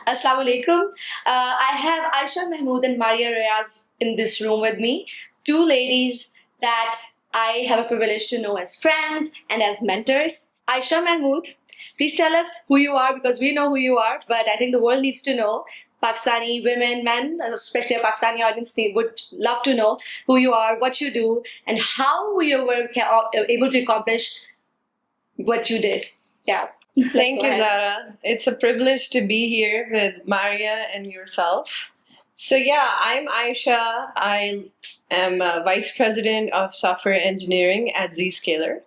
Assalamu alaikum. I have Ayesha Mahmood and Riaz in this room with me. Two ladies that I have a privilege to know as friends and as mentors. Ayesha Mahmood, please tell us who you are because we know who you are, but I think the world needs to know. Pakistani women, men, especially a Pakistani audience would love to know who you are, what you do, and how you were able to accomplish what you did. Yeah. Thank you, Zara. It's a privilege to be here with Maria and yourself. So yeah, I'm Ayesha. I am Vice President of Software Engineering at Zscaler.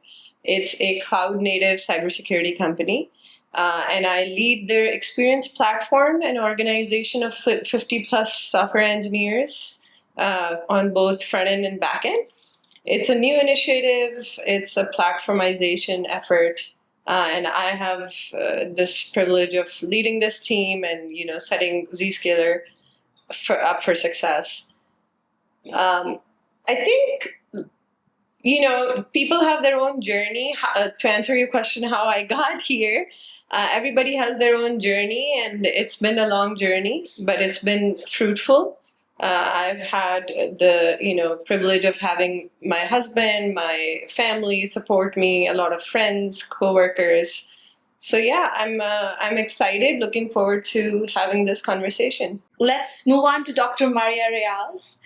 It's a cloud-native cybersecurity company. And I lead their experience platform and organization of 50 plus software engineers on both front end and back end. It's a new initiative. It's a platformization effort. And I have this privilege of leading this team and setting Zscaler up for success. I think people have their own journey. To answer your question, how I got here, everybody has their own journey, and it's been a long journey, but it's been fruitful. I've had the privilege of having my husband, my family support me, a lot of friends, coworkers. So yeah, I'm excited, looking forward to having this conversation. Let's move on to Dr. Maria Riaz.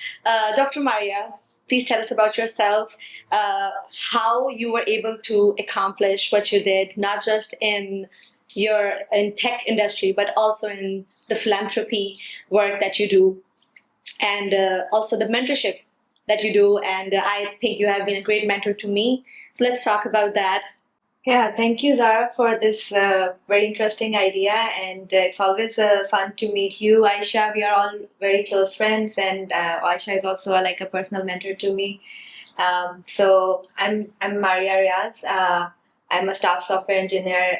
Dr. Maria, please tell us about yourself, how you were able to accomplish what you did, not just in tech industry, but also in the philanthropy work that you do, and also the mentorship that you do. And I think you have been a great mentor to me. So let's talk about that. Yeah, thank you, Zara, for this very interesting idea. And it's always fun to meet you, Ayesha. We are all very close friends, and Ayesha is also like a personal mentor to me. So I'm Maria Riaz. I'm a staff software engineer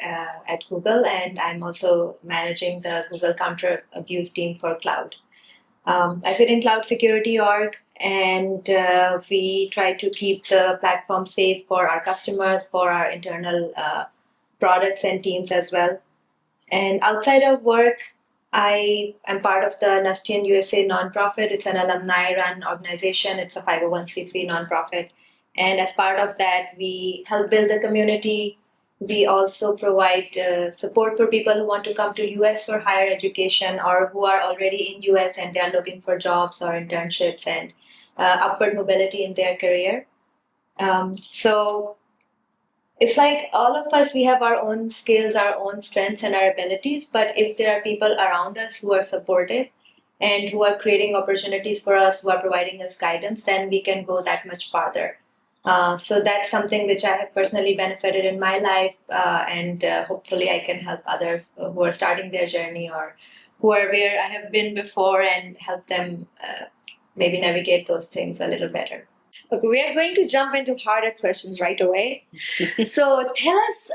at Google, and I'm also managing the Google Counter Abuse team for cloud. I sit in cloud security org, and we try to keep the platform safe for our customers, for our internal products and teams as well. And outside of work, I am part of the Nastian USA nonprofit. It's an alumni-run organization. It's a 501c3 nonprofit. And as part of that, we help build the community. We also provide support for people who want to come to US for higher education, or who are already in US and they're looking for jobs or internships and upward mobility in their career. So it's like all of us, we have our own skills, our own strengths and our abilities. But if there are people around us who are supportive and who are creating opportunities for us, who are providing us guidance, then we can go that much farther. So that's something which I have personally benefited in my life, and hopefully I can help others who are starting their journey or who are where I have been before and help them maybe navigate those things a little better. Okay, we are going to jump into harder questions right away. So tell us,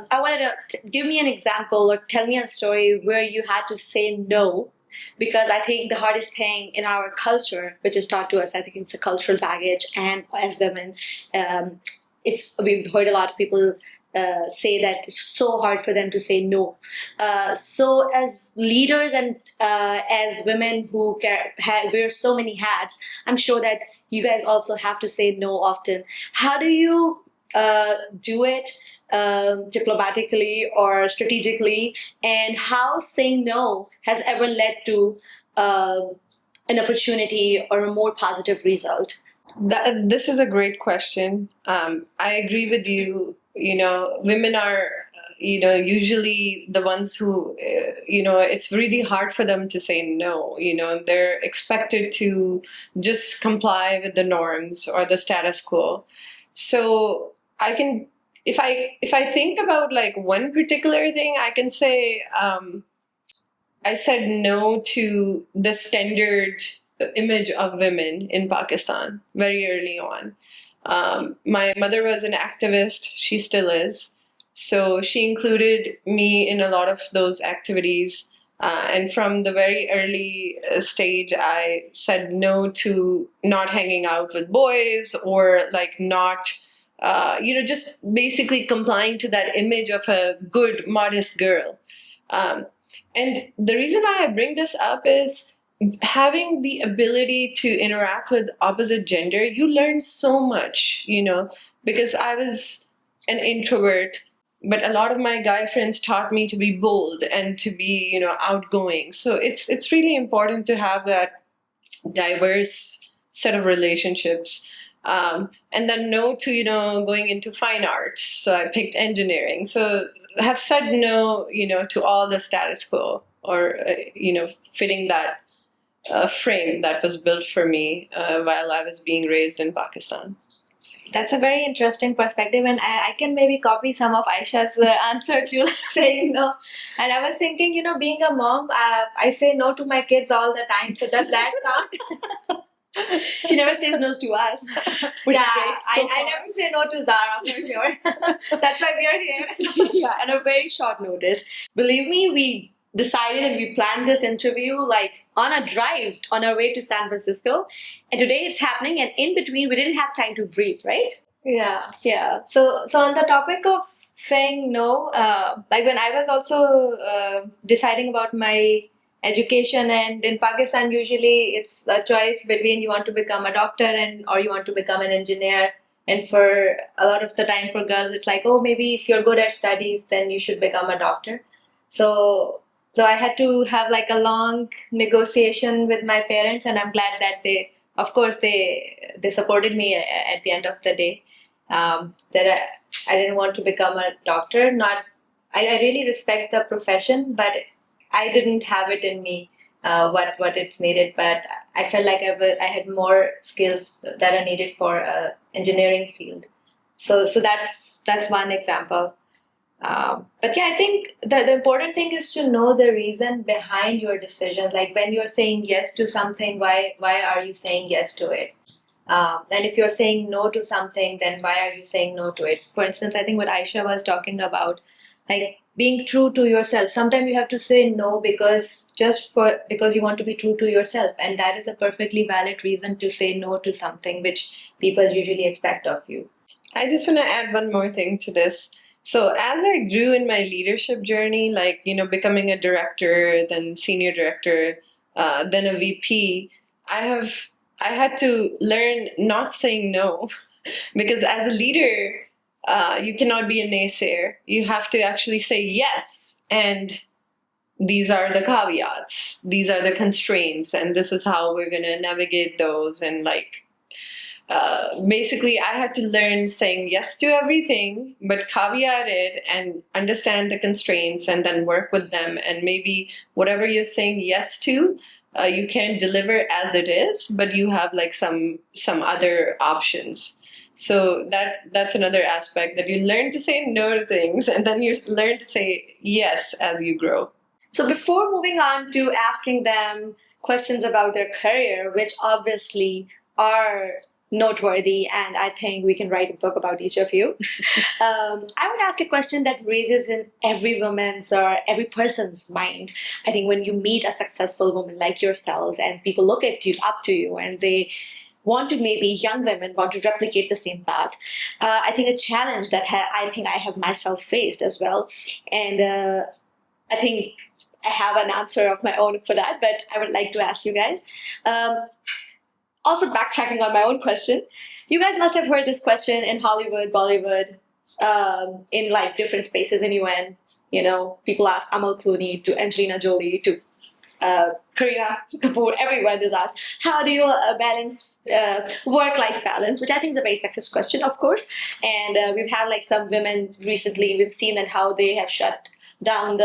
I wanted to give me an example or tell me a story where you had to say no. Because I think the hardest thing in our culture, which is taught to us, I think it's a cultural baggage, and as women, we've heard a lot of people say that it's so hard for them to say no. So as leaders and as women who wear so many hats, I'm sure that you guys also have to say no often. How do you do it? Diplomatically or strategically, and how saying no has ever led to an opportunity or a more positive result? This is a great question. I agree with you. Women are, usually the ones who, it's really hard for them to say no. They're expected to just comply with the norms or the status quo. So I can, if I think about like one particular thing, I can say I said no to the standard image of women in Pakistan very early on. My mother was an activist. She still is. So she included me in a lot of those activities. And from the very early stage, I said no to not hanging out with boys or like not just basically complying to that image of a good, modest girl. And the reason why I bring this up is having the ability to interact with opposite gender, you learn so much, because I was an introvert, but a lot of my guy friends taught me to be bold and to be, outgoing. So it's really important to have that diverse set of relationships. And then no to, going into fine arts. So I picked engineering. So have said no, to all the status quo or, fitting that frame that was built for me while I was being raised in Pakistan. That's a very interesting perspective, and I can maybe copy some of Aisha's answer to saying no. And I was thinking, being a mom, I say no to my kids all the time. So does that count? She never says no to us, which is great. I never say no to Zara for sure. That's why we are here. Yeah, and a very short notice. Believe me, we decided and we planned this interview like on a drive on our way to San Francisco. And today it's happening, and in between we didn't have time to breathe, right? Yeah. Yeah. So on the topic of saying no, like when I was also deciding about my education, and in Pakistan usually it's a choice between you want to become a doctor or you want to become an engineer. And for a lot of the time for girls, it's like, oh, maybe if you're good at studies, then you should become a doctor. So I had to have like a long negotiation with my parents, and I'm glad that they, of course, they supported me at the end of the day. That I didn't want to become a doctor. I really respect the profession, but I didn't have it in me what it's needed. But I felt like I had more skills that are needed for engineering field. So that's one example. But yeah, I think the important thing is to know the reason behind your decision. Like when you're saying yes to something, why are you saying yes to it? And if you're saying no to something, then why are you saying no to it? For instance, I think what Aisha was talking about, like being true to yourself. Sometimes you have to say no because you want to be true to yourself, and that is a perfectly valid reason to say no to something which people usually expect of you. I just want to add one more thing to this. So as I grew in my leadership journey, like, becoming a director, then senior director, then a VP, I had to learn not saying no because as a leader, you cannot be a naysayer. You have to actually say yes. And these are the caveats. These are the constraints. And this is how we're going to navigate those. And basically, I had to learn saying yes to everything, but caveat it and understand the constraints and then work with them. And maybe whatever you're saying yes to, you can deliver as it is, but you have like some other options. So that's another aspect, that you learn to say no to things and then you learn to say yes as you grow. So before moving on to asking them questions about their career, which obviously are noteworthy, and I think we can write a book about each of you. I would ask a question that raises in every woman's or every person's mind. I think when you meet a successful woman like yourselves and people look at you, up to you, and they want to, maybe young women want to replicate the same path. I think a challenge that I think I have myself faced as well. And I think I have an answer of my own for that, but I would like to ask you guys. Also backtracking on my own question, you guys must have heard this question in Hollywood, Bollywood, in like different spaces. And people ask Amal Clooney to Angelina Jolie to Kareena Kapoor. Everyone is asked, how do you balance work-life balance? Which I think is a very sexist question, of course. And we've had like some women recently, we've seen that how they have shut down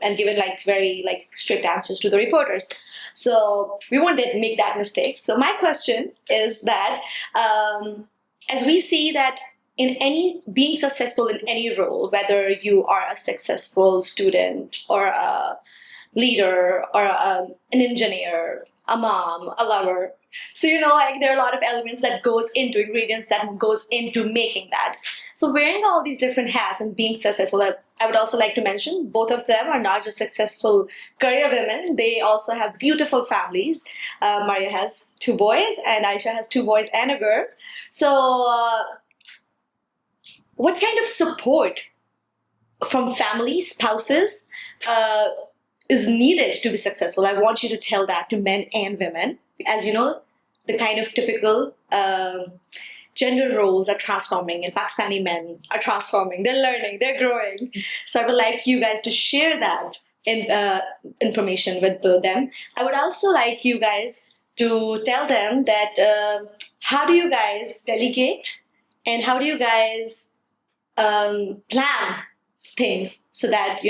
and given like very like strict answers to the reporters. So we won't make that mistake. So my question is that as we see that in being successful in any role, whether you are a successful student or a leader or an engineer, a mom, a lover. So, like there are a lot of elements that goes into ingredients that goes into making that. So wearing all these different hats and being successful, I would also like to mention both of them are not just successful career women. They also have beautiful families. Maria has 2 boys and Ayesha has 2 boys and a girl. So what kind of support from family, spouses, is needed to be successful. I want you to tell that to men and women. As you know, the kind of typical gender roles are transforming, and Pakistani men are transforming. They're learning, they're growing. So I would like you guys to share that information with them. I would also like you guys to tell them that how do you guys delegate, and how do you guys plan things so that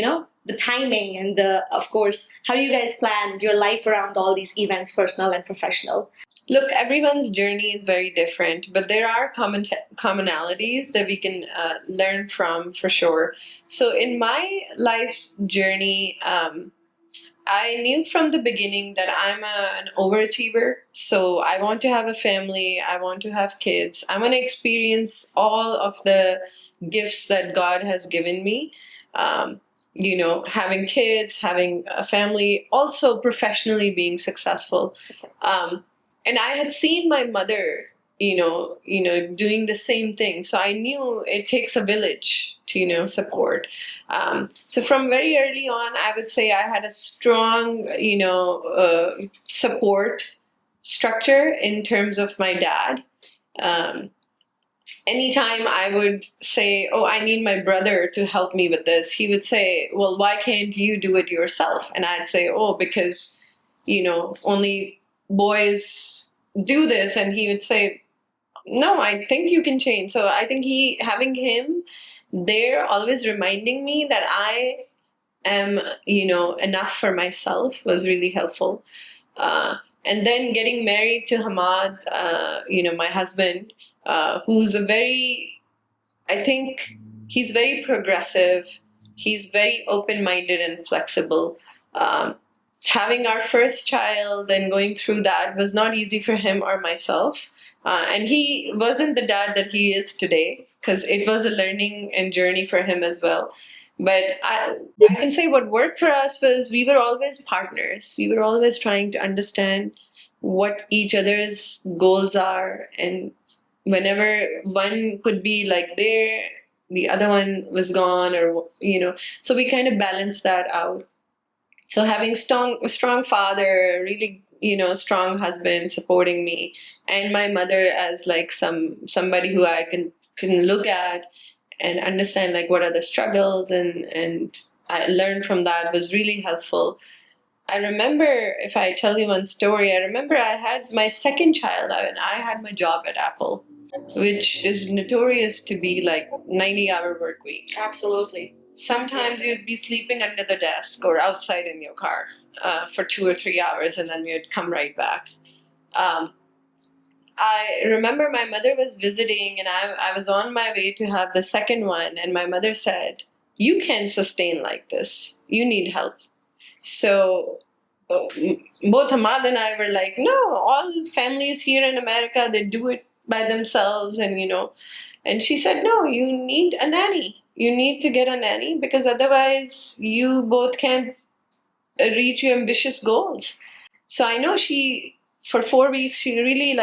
the timing and of course, how do you guys plan your life around all these events, personal and professional? Look, everyone's journey is very different, but there are commonalities that we can learn from for sure. So in my life's journey, I knew from the beginning that I'm an overachiever. So I want to have a family. I want to have kids. I want to experience all of the gifts that God has given me. Having kids, having a family, also professionally being successful. And I had seen my mother, doing the same thing. So I knew it takes a village to, support. So from very early on, I would say I had a strong, support structure in terms of my dad. Anytime I would say, oh, I need my brother to help me with this, he would say, well, why can't you do it yourself? And I'd say, oh, because, only boys do this. And he would say, no, I think you can change. So I think having him there always reminding me that I am, enough for myself was really helpful. And then getting married to Hamad, my husband, who's I think he's very progressive. He's very open-minded and flexible. Having our first child and going through that was not easy for him or myself. And he wasn't the dad that he is today, because it was a learning and journey for him as well. But I can say what worked for us was we were always partners. We were always trying to understand what each other's goals are. And whenever one could be like there, the other one was gone, or, so we kind of balanced that out. So having a strong father, really, strong husband supporting me, and my mother as like somebody who I can look at and understand like what are the struggles, and I learned from that was really helpful. I remember, if I tell you one story, I remember I had my second child and I had my job at Apple, which is notorious to be like 90-hour work week. Absolutely. Sometimes you'd be sleeping under the desk or outside in your car for 2 or 3 hours, and then you'd come right back. I remember my mother was visiting, and I was on my way to have the second one, and my mother said, you can't sustain like this. You need help. So both Hamad and I were like, no, all families here in America, they do it by themselves. And she said, no, you need a nanny. You need to get a nanny, because otherwise you both can't reach your ambitious goals. So I know for 4 weeks, she really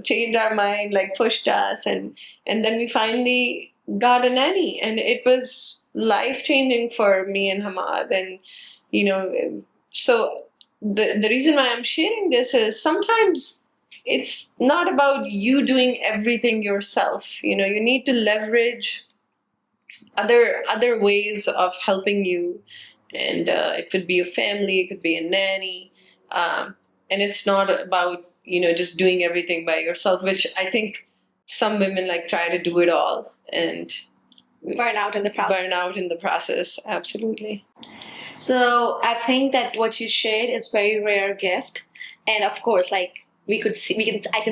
changed our mind, pushed us. And then we finally got a nanny, and it was life-changing for me and Hamad. And, so the reason why I'm sharing this is sometimes it's not about you doing everything yourself. You need to leverage other ways of helping you, and it could be a family, it could be a nanny, and it's not about just doing everything by yourself, which I think some women try to do it all and burn out in the process. Absolutely. So I think that what you shared is very rare gift, and of course, I can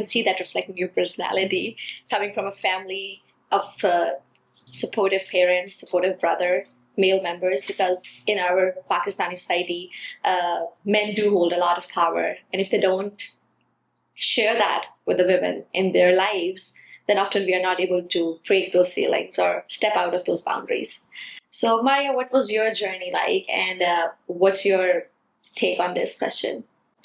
see that reflecting your personality, coming from a family of supportive parents, supportive brother, male members, because in our Pakistani society, men do hold a lot of power, and if they don't share that with the women in their lives, then often we are not able to break those ceilings or step out of those boundaries. So Maria, what was your journey like, and what's your take on this question?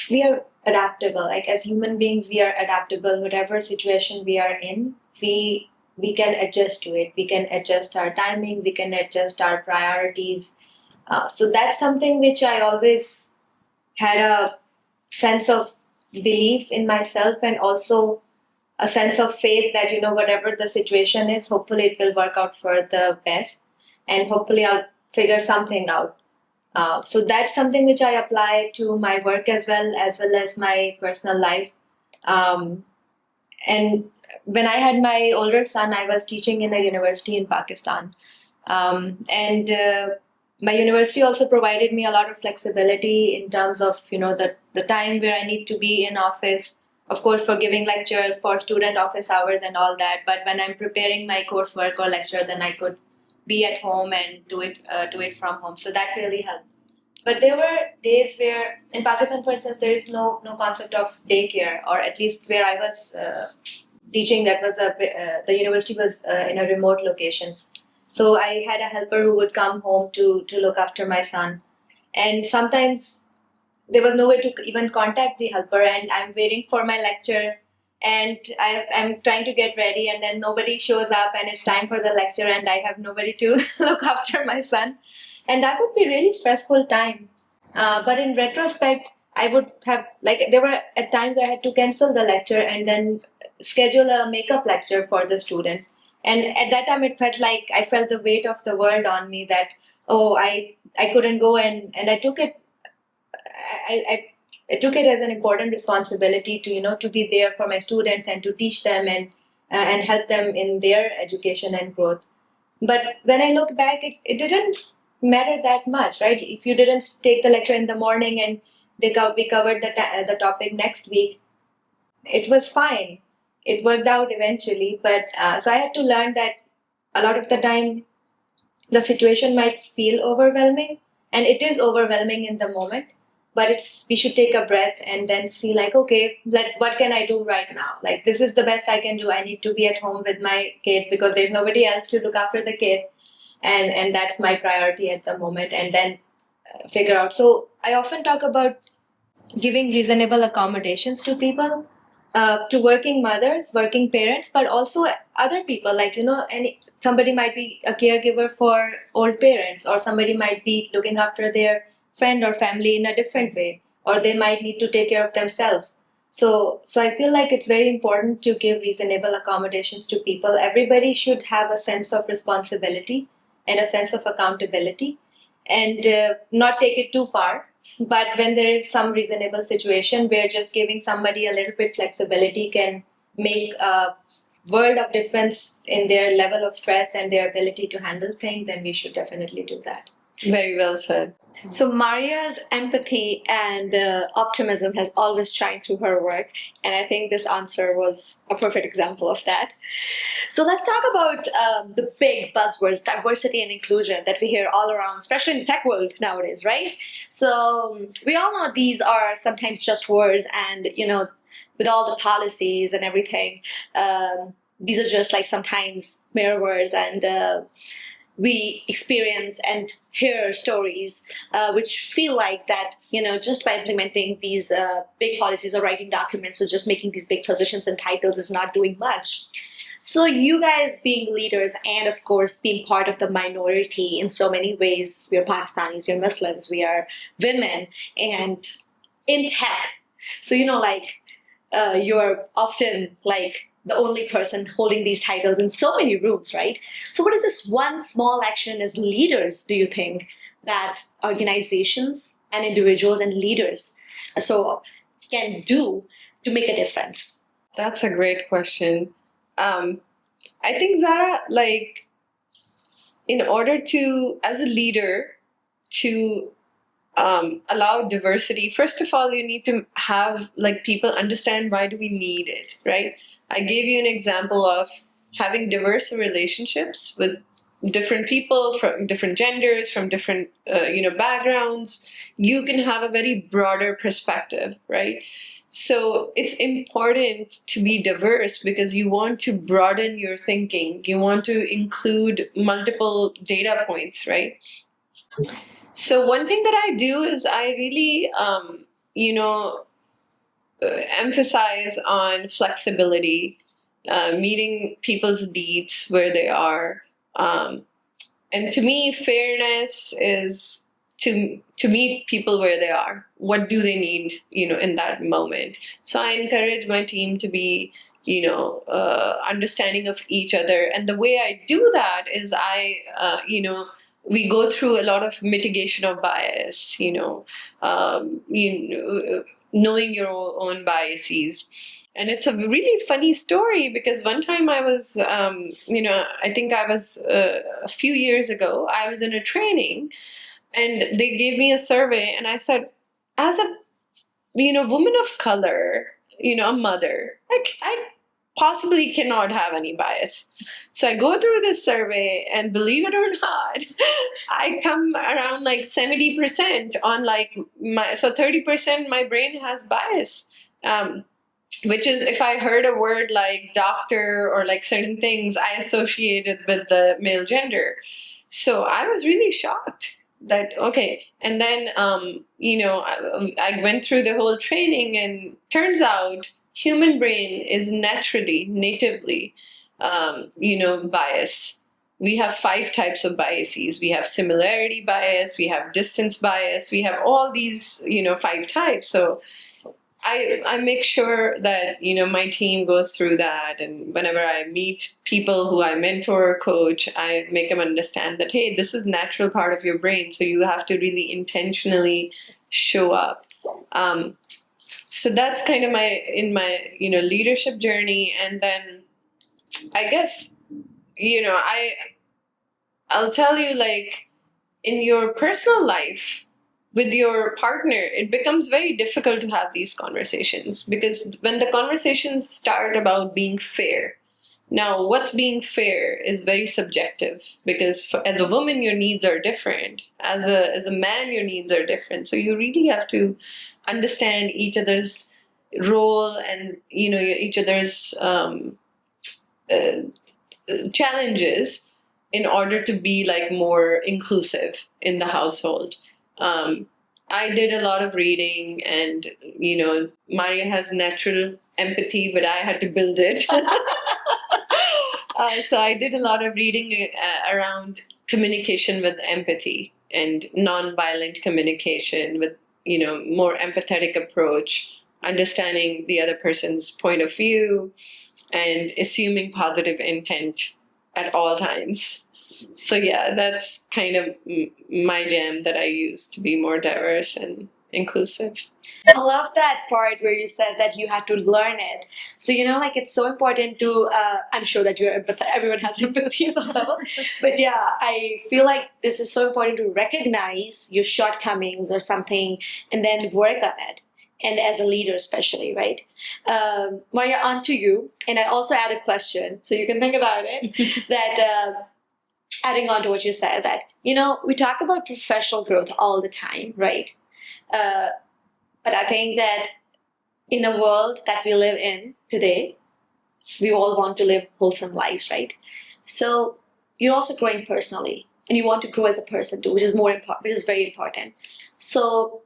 We are adaptable. As human beings, we are adaptable. Whatever situation we are in, we can adjust to it. We can adjust our timing. We can adjust our priorities. So that's something which I always had a sense of belief in myself, and also a sense of faith that, whatever the situation is, hopefully it will work out for the best, and hopefully I'll figure something out. So that's something which I apply to my work as well as my personal life. Um, and when I had my older son, I was teaching in a university in Pakistan, and my university also provided me a lot of flexibility in terms of the time where I need to be in office. Of course, for giving lectures, for student office hours and all that. But when I'm preparing my coursework or lecture, then I could be at home and do it from home. So that really helped. But there were days where, in Pakistan, for instance, there is no concept of daycare, or at least where I was teaching, that was the university was in a remote location. So I had a helper who would come home to look after my son, and sometimes there was no way to even contact the helper, and I'm waiting for my lecture, and I'm trying to get ready, and then nobody shows up, and it's time for the lecture, and I have nobody to look after my son, and that would be really stressful time. But in retrospect, I would have, like, there were at times where I had to cancel the lecture and then schedule a makeup lecture for the students. And at that time, it felt like I felt the weight of the world on me, that, oh, I couldn't go, and I took it. I took it as an important responsibility to be there for my students and to teach them, and help them in their education and growth. But when I look back, it didn't matter that much, right? If you didn't take the lecture in the morning and we covered the topic next week, it was fine. It worked out eventually. But so I had to learn that a lot of the time the situation might feel overwhelming, and it is overwhelming in the moment. But we should take a breath and then see, like, okay, what can I do right now? Like, this is the best I can do. I need to be at home with my kid because there's nobody else to look after the kid, and that's my priority at the moment. And then figure out. So I often talk about giving reasonable accommodations to people, to working mothers, working parents, but also other people. Like, somebody might be a caregiver for old parents, or somebody might be looking after their friend or family in a different way, or they might need to take care of themselves. So I feel like it's very important to give reasonable accommodations to people. Everybody should have a sense of responsibility and a sense of accountability, and not take it too far. But when there is some reasonable situation where just giving somebody a little bit flexibility can make a world of difference in their level of stress and their ability to handle things, then we should definitely do that. Very well said. So Maria's empathy and optimism has always shined through her work, and I think this answer was a perfect example of that. So let's talk about the big buzzwords, diversity and inclusion, that we hear all around, especially in the tech world nowadays, right? So we all know these are sometimes just words, and with all the policies and everything, these are just like sometimes mere words, and we experience and hear stories which feel like that, just by implementing these big policies or writing documents or just making these big positions and titles is not doing much. So you guys being leaders, and of course being part of the minority in so many ways, we are Pakistanis, we are Muslims, we are women, and in tech, so you're often like the only person holding these titles in so many rooms, right? So what is this one small action as leaders, do you think, that organizations and individuals and leaders can do to make a difference? That's a great question. I think, Zara, like, in order to, as a leader, to allow diversity, first of all, you need to have, like, people understand why do we need it, right? I gave you an example of having diverse relationships with different people from different genders, from different backgrounds. You can have a very broader perspective, right? So it's important to be diverse because you want to broaden your thinking. You want to include multiple data points, right? So one thing that I do is I really, emphasize on flexibility, meeting people's needs where they are. And to me, fairness is to meet people where they are. What do they need, in that moment? So I encourage my team to be, understanding of each other. And the way I do that is we go through a lot of mitigation of bias, knowing your own biases. And it's a really funny story because one time I was, I think I was a few years ago, I was in a training and they gave me a survey and I said, as a, woman of color, a mother, I possibly cannot have any bias. So I go through this survey and believe it or not, I come around like 70% on like so 30% my brain has bias. Which is if I heard a word like doctor or like certain things, I associated with the male gender. So I was really shocked that, okay. And then, I went through the whole training and turns out human brain is natively, bias. We have 5 types of biases. We have similarity bias, we have distance bias, we have all these, 5 types. So I make sure that, my team goes through that. And whenever I meet people who I mentor or coach, I make them understand that, hey, this is natural part of your brain. So you have to really intentionally show up. So that's kind of my leadership journey. And then I guess, I'll tell you, like, in your personal life, with your partner, it becomes very difficult to have these conversations because when the conversations start about being fair, now what's being fair is very subjective because as a woman, your needs are different. As a man, your needs are different. So you really have to understand each other's role and, each other's challenges in order to be like more inclusive in the household. I did a lot of reading and, Maria has natural empathy, but I had to build it. So I did a lot of reading around communication with empathy and nonviolent communication with, more empathetic approach, understanding the other person's point of view and assuming positive intent at all times. So yeah, that's kind of my jam that I use to be more diverse and inclusive. I love that part where you said that you had to learn it. So, like it's so important to, I'm sure that you're everyone has empathy some level. But yeah, I feel like this is so important to recognize your shortcomings or something and then work on it. And as a leader, especially, right? Maria, on to you. And I also add a question so you can think about it that, adding on to what you said, that, we talk about professional growth all the time, right? But I think that in the world that we live in today, we all want to live wholesome lives, right? So you're also growing personally and you want to grow as a person too, which is very important. So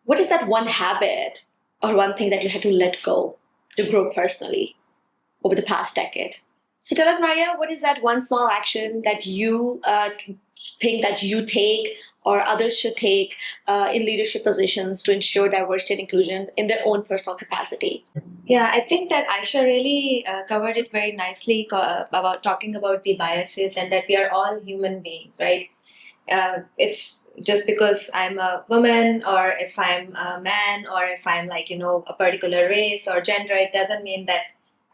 what is that one habit or one thing that you had to let go to grow personally over the past decade? So tell us, Maria, what is that one small action that you think that you take or others should take in leadership positions to ensure diversity and inclusion in their own personal capacity? Yeah, I think that Ayesha really covered it very nicely about talking about the biases and that we are all human beings, right? It's just because I'm a woman or if I'm a man or if I'm like, a particular race or gender, it doesn't mean that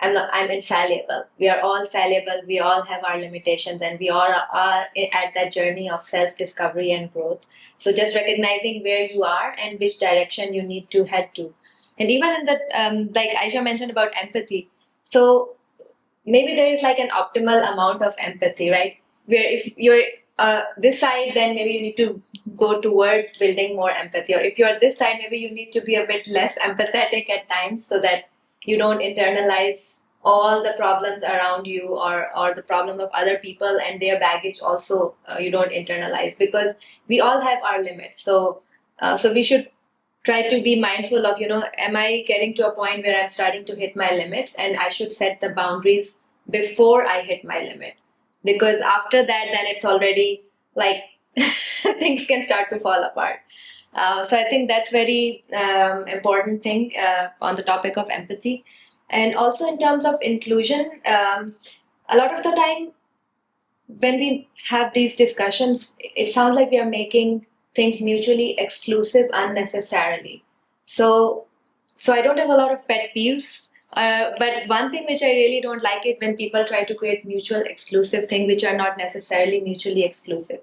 I'm infallible. We are all fallible. We all have our limitations and we all are at that journey of self-discovery and growth. So just recognizing where you are and which direction you need to head to. And even in the, like Ayesha mentioned about empathy. So maybe there is like an optimal amount of empathy, right? Where if you're this side, then maybe you need to go towards building more empathy. Or if you're this side, maybe you need to be a bit less empathetic at times so that you don't internalize all the problems around you or the problems of other people and their baggage also you don't internalize because we all have our limits. So we should try to be mindful of, am I getting to a point where I'm starting to hit my limits and I should set the boundaries before I hit my limit. Because after that, then it's already like things can start to fall apart. So I think that's very important thing on the topic of empathy. And also in terms of inclusion, a lot of the time when we have these discussions, it sounds like we are making things mutually exclusive unnecessarily. So, so I don't have a lot of pet peeves. But one thing which I really don't like it when people try to create mutual exclusive things which are not necessarily mutually exclusive.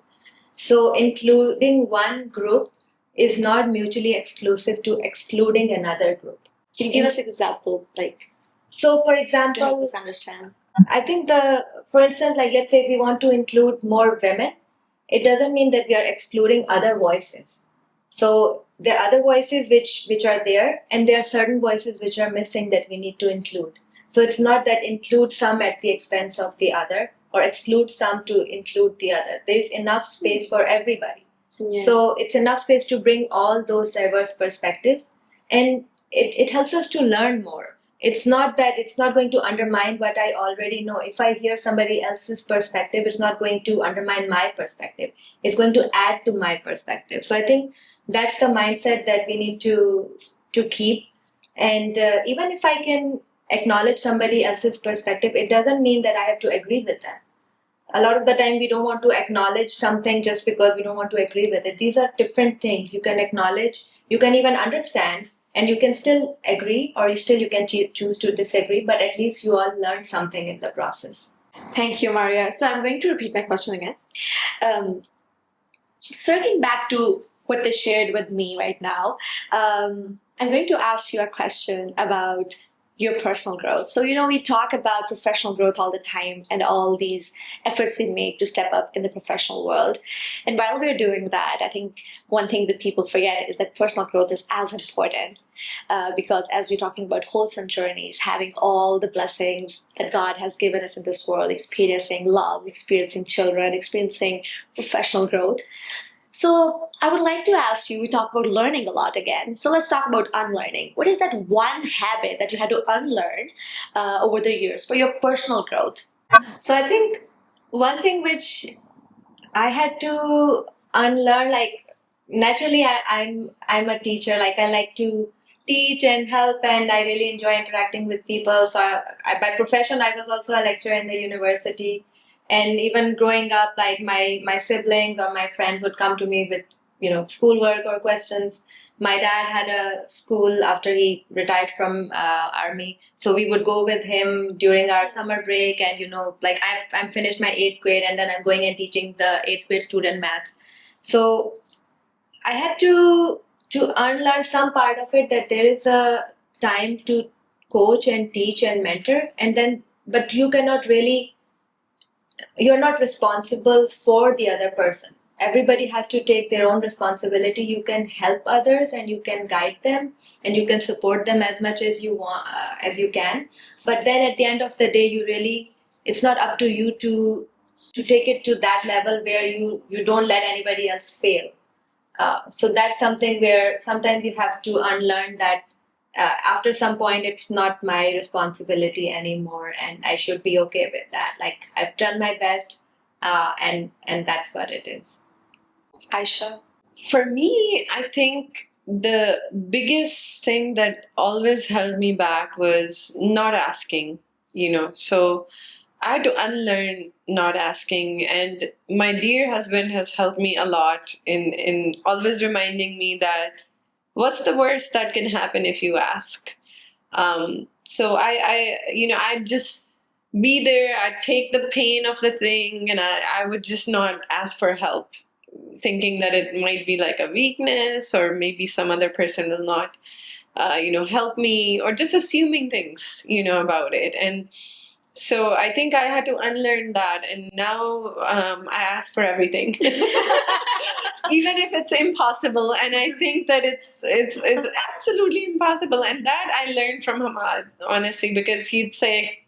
So including one group is not mutually exclusive to excluding another group. Can you give us an example, like So, for to help example, us understand? I think for instance, like let's say we want to include more women, it doesn't mean that we are excluding other voices. So there are other voices which are there, and there are certain voices which are missing that we need to include. So it's not that include some at the expense of the other, or exclude some to include the other. There is enough space for everybody. Yeah. So it's enough space to bring all those diverse perspectives, and it helps us to learn more. It's not that it's not going to undermine what I already know. If I hear somebody else's perspective, it's not going to undermine my perspective. It's going to add to my perspective. So I think that's the mindset that we need to keep. And even if I can acknowledge somebody else's perspective, it doesn't mean that I have to agree with them. A lot of the time we don't want to acknowledge something just because we don't want to agree with it. These are different things. You can acknowledge, you can even understand, and you can still agree, or you can choose to disagree, but at least you all learned something in the process. Thank you, Maria. So I'm going to repeat my question again. Circling back to what they shared with me right now, I'm going to ask you a question about your personal growth. So, we talk about professional growth all the time and all these efforts we make to step up in the professional world. And while we're doing that, I think one thing that people forget is that personal growth is as important because as we're talking about wholesome journeys, having all the blessings that God has given us in this world, experiencing love, experiencing children, experiencing professional growth. So I would like to ask you, we talk about learning a lot again. So let's talk about unlearning. What is that one habit that you had to unlearn over the years for your personal growth? So I think one thing which I had to unlearn, like naturally I'm a teacher, like I like to teach and help, and I really enjoy interacting with people. So by profession I was also a lecturer in the university, and even growing up, like my siblings or my friends would come to me with schoolwork or questions. My dad had a school after he retired from army, so we would go with him during our summer break, and like I'm finished my 8th grade, and then I'm going and teaching the 8th grade student math. So I had to unlearn some part of it, that there is a time to coach and teach and mentor, and then but you're not responsible for the other person. Everybody has to take their own responsibility. You can help others, and you can guide them, and you can support them as much as you want, as you can. But then at the end of the day, it's not up to you to take it to that level where you don't let anybody else fail. So that's something where sometimes you have to unlearn that. After some point, it's not my responsibility anymore, and I should be okay with that. Like I've done my best, and that's what it is. Aisha? For me, I think the biggest thing that always held me back was not asking, So I had to unlearn not asking, and my dear husband has helped me a lot in always reminding me that what's the worst that can happen if you ask. So I'd just be there. I'd take the pain of the thing, and I would just not ask for help, thinking that it might be like a weakness, or maybe some other person will not, help me, or just assuming things, about it. And so I think I had to unlearn that, and now I ask for everything, even if it's impossible. And I think that it's absolutely impossible, and that I learned from Hamad, honestly, because he'd say,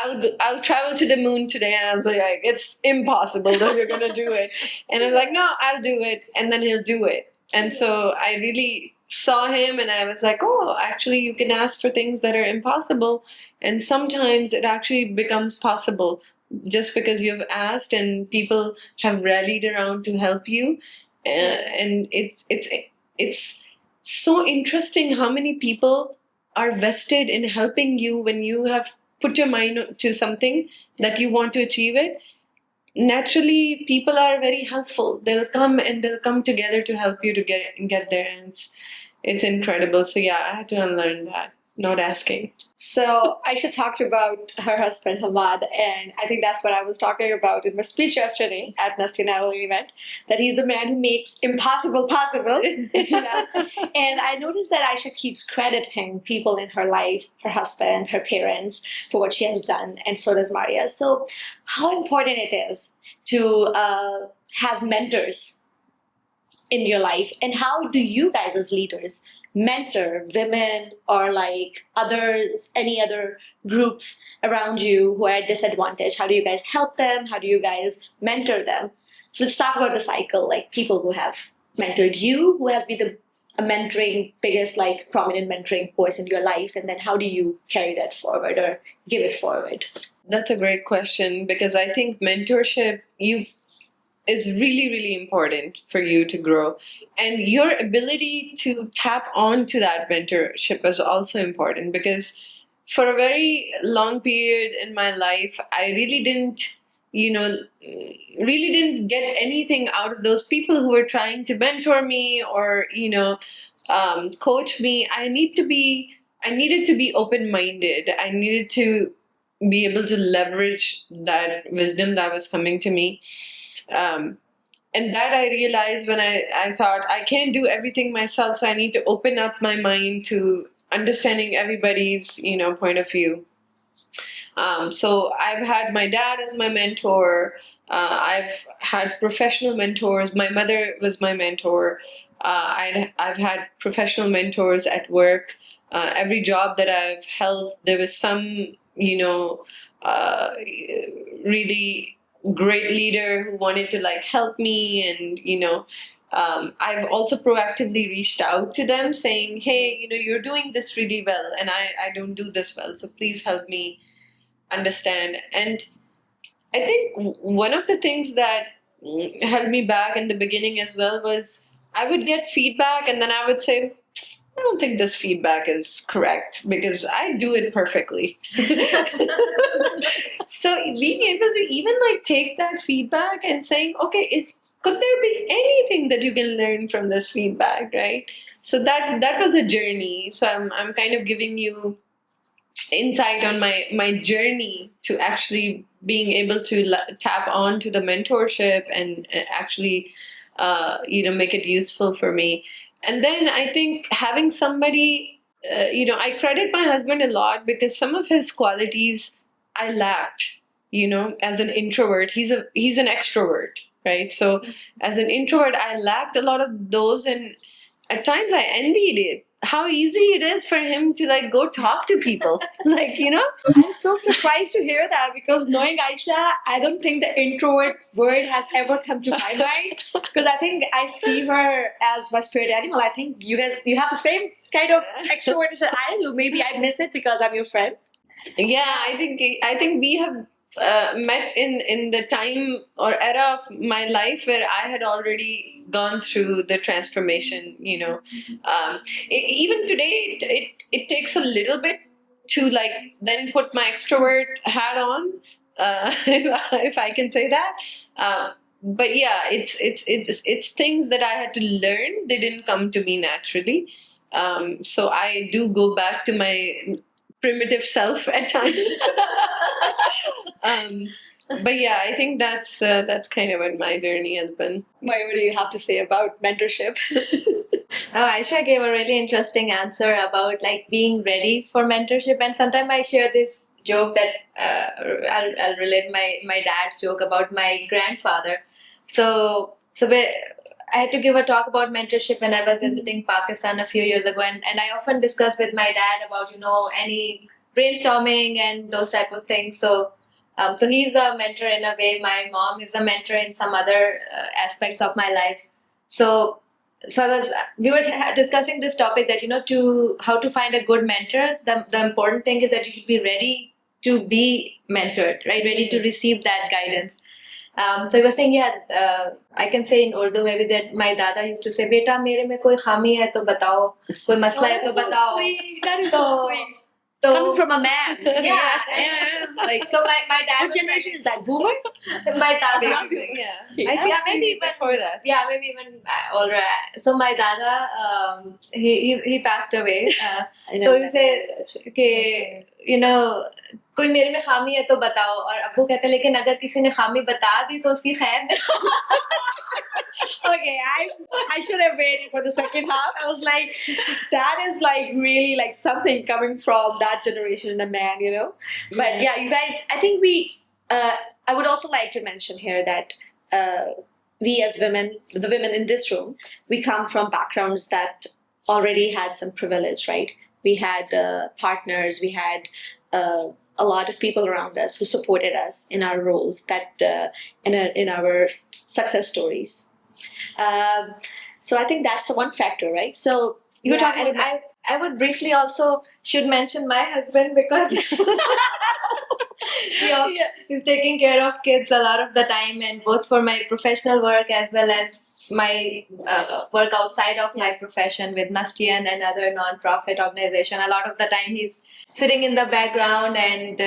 I'll travel to the moon today, and I'll be like, it's impossible that you're gonna do it, and I'm like, no, I'll do it, and then he'll do it. And so I really saw him, and I was like, oh, actually you can ask for things that are impossible, and sometimes it actually becomes possible just because you've asked and people have rallied around to help you. And it's so interesting how many people are vested in helping you when you have put your mind to something that you want to achieve it. Naturally, people are very helpful. They'll come together to help you to get there, and it's incredible. So yeah, I had to unlearn that, not asking. So Aisha talked about her husband Hamad, and I think that's what I was talking about in my speech yesterday at Nasty Narrowly event. That he's the man who makes impossible possible. And I noticed that Aisha keeps crediting people in her life, her husband, her parents, for what she has done, and so does Maria. So, how important it is to have mentors in your life, and how do you guys as leaders mentor women or like any other groups around you who are at disadvantage? How do you guys help them? How do you guys mentor them? So let's talk about the cycle, like people who have mentored you, who has been the a mentoring biggest like prominent mentoring voice in your lives, and then how do you carry that forward or give it forward? That's a great question, because I think mentorship is really, really important for you to grow. And your ability to tap on to that mentorship is also important, because for a very long period in my life, I really didn't, really didn't get anything out of those people who were trying to mentor me or, coach me. I needed to be open-minded. I needed to be able to leverage that wisdom that was coming to me. And that I realized when I thought I can't do everything myself, so I need to open up my mind to understanding everybody's, point of view. So I've had my dad as my mentor. I've had professional mentors. My mother was my mentor. I've had professional mentors at work. Every job that I've held, there was some, really great leader who wanted to like help me, and I've also proactively reached out to them saying, hey, you're doing this really well and I don't do this well, so please help me understand. And I think one of the things that held me back in the beginning as well was I would get feedback and then I would say, I don't think this feedback is correct because I do it perfectly. So being able to even like take that feedback and saying, okay, could there be anything that you can learn from this feedback, right? So that was a journey. So I'm kind of giving you insight on my journey to actually being able to tap on to the mentorship and actually make it useful for me. And then I think having somebody, I credit my husband a lot because some of his qualities I lacked, as an introvert. He's an extrovert, right? So as an introvert, I lacked a lot of those, and at times I envied it. How easy it is for him to like go talk to people, like. I'm so surprised to hear that because knowing Aisha, I don't think the introvert word has ever come to my mind because I think I see her as my spirit animal. I think you have the same kind of extrovert as I do. Maybe I miss it because I'm your friend. Yeah, I think we have met in the time or era of my life where I had already gone through the transformation. Even today, it takes a little bit to like then put my extrovert hat on, if I can say that. But yeah, it's things that I had to learn. They didn't come to me naturally. So I do go back to my primitive self at times. But yeah, I think that's kind of what my journey has been. Maya, what do you have to say about mentorship? Aisha gave a really interesting answer about like being ready for mentorship, and sometimes I share this joke that I'll relate my dad's joke about my grandfather. So I had to give a talk about mentorship when I was visiting Pakistan a few years ago, and I often discuss with my dad about any brainstorming and those type of things. So he's a mentor in a way. My mom is a mentor in some other aspects of my life. So we were discussing this topic that to how to find a good mentor. The important thing is that you should be ready to be mentored, right? Ready to receive that guidance. So I was saying, I can say in Urdu maybe that my dada used to say, "Beta, mere mein koi khami hai to batao, koi masla hai to that's so batao." sweet. That is so sweet. So, Coming from a man. yeah. Like, So my dad. what generation is that? Boomer? My dada. Yeah. I think maybe even before that. Yeah, maybe even older. So my dada, he passed away. So you say, okay, you know, कोई मेरे में खामी है तो बताओ, और अब्बू कहते लेकिन अगर किसी ने खामी बता दी तो उसकी खैर नहीं। Okay, I should have waited for the second half. I was like, that is like really like something coming from that generation, a man, you know. But yeah, you guys, I think I would also like to mention here that we as women, the women in this room, we come from backgrounds that already had some privilege, right? We had partners, we had a lot of people around us who supported us in our roles, that in our success stories. So I think that's the one factor, right? So you were talking about. I would briefly also should mention my husband because he's taking care of kids a lot of the time, and both for my professional work as well as my work outside of my profession with Nastian and other non-profit organization. A lot of the time he's sitting in the background and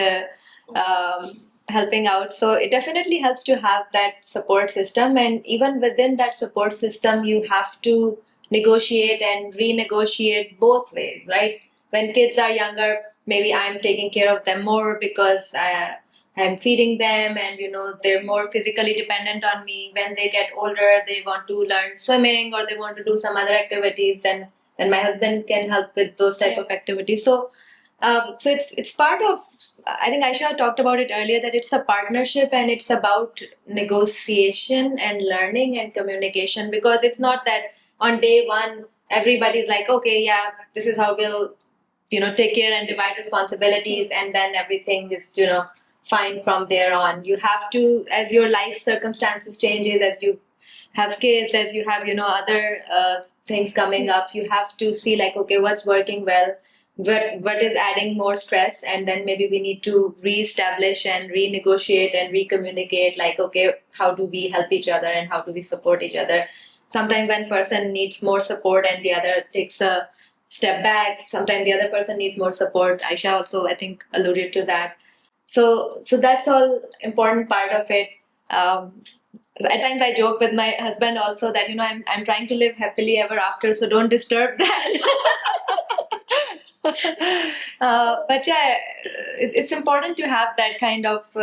helping out. So it definitely helps to have that support system, and even within that support system you have to negotiate and renegotiate both ways, right? When kids are younger, maybe I'm taking care of them more because I'm feeding them, and they're more physically dependent on me. When they get older, they want to learn swimming or they want to do some other activities, then my husband can help with those type of activities. So it's part of, I think Ayesha talked about it earlier, that it's a partnership and it's about negotiation and learning and communication, because it's not that on day one everybody's like, okay, yeah, this is how we'll take care and divide responsibilities, and then everything is fine from there on. You have to, as your life circumstances changes, as you have kids, as you have other things coming up, you have to see like, okay, what's working well, what is adding more stress, and then maybe we need to reestablish and renegotiate and recommunicate, like, okay, how do we help each other and how do we support each other. Sometimes one person needs more support and the other takes a step back. Sometimes the other person needs more support. Ayesha also, I think, alluded to that. So that's all important part of it. At times I joke with my husband also that I'm trying to live happily ever after, so don't disturb that. But yeah, it's important to have that kind of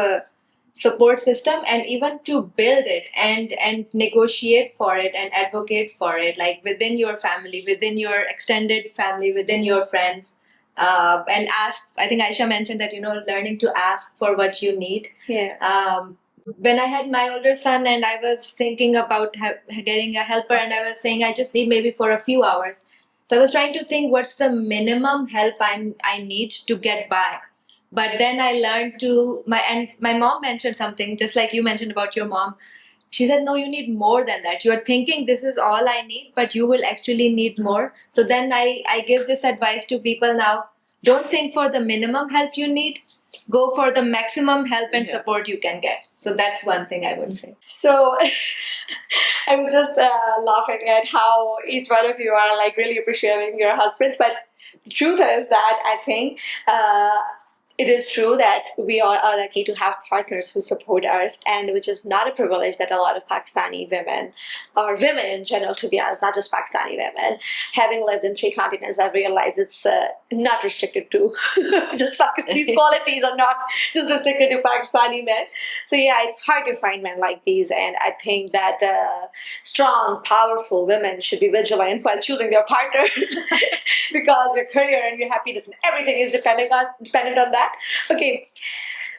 support system, and even to build it and negotiate for it and advocate for it, like within your family, within your extended family, within your friends, and ask. I think Ayesha mentioned that learning to ask for what you need. When I had my older son and I was thinking about getting a helper, and I was saying I just need maybe for a few hours. So I was trying to think what's the minimum help I need to get by. But then I learned my mom mentioned something, just like you mentioned about your mom. She said, no, you need more than that. You're thinking this is all I need, but you will actually need more. So then I give this advice to people now. Don't think for the minimum help you need. Go for the maximum help and support you can get. So that's one thing I would say. So I was just laughing at how each one of you are like really appreciating your husbands. But the truth is that I think it is true that we all are lucky to have partners who support us, and which is not a privilege that a lot of Pakistani women, or women in general, to be honest, not just Pakistani women, having lived in 3 continents, I've realized it's not restricted to just Pakistani. These qualities are not just restricted to Pakistani men. So yeah, it's hard to find men like these, and I think that strong, powerful women should be vigilant while choosing their partners because your career and your happiness and everything is dependent on that. Okay,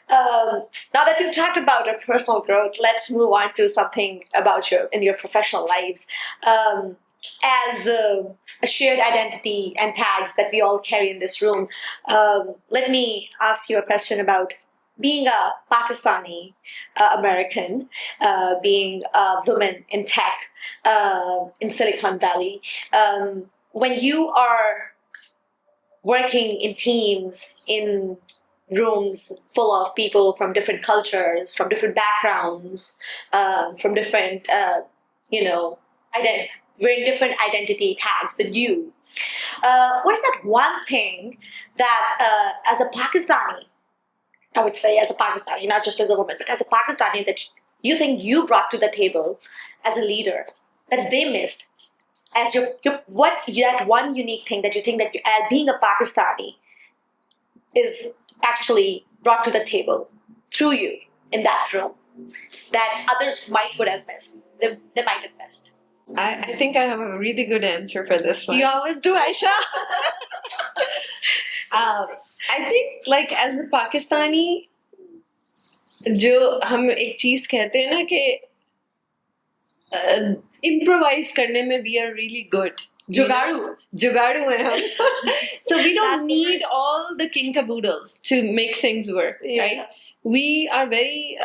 now that we've talked about our personal growth, let's move on to something about your professional lives. As a shared identity and tags that we all carry in this room, let me ask you a question about being a Pakistani American, being a woman in tech in Silicon Valley. When you are working in teams in rooms full of people from different cultures, from different backgrounds, from different, wearing different identity tags than you. What is that one thing that, as a Pakistani, I would say as a Pakistani, not just as a woman, but as a Pakistani, that you think you brought to the table as a leader that they missed? As that one unique thing that you think that being a Pakistani is actually brought to the table through you in that room that others would have missed. They might have missed. I think I have a really good answer for this one. You always do, Ayesha. I think like as a Pakistani, जो हम एक चीज कहते हैं ना कि improvise करने में we are really good. जुगाड़ू हैं हम. So we don't need all the king caboodle to make things work, right? We are very,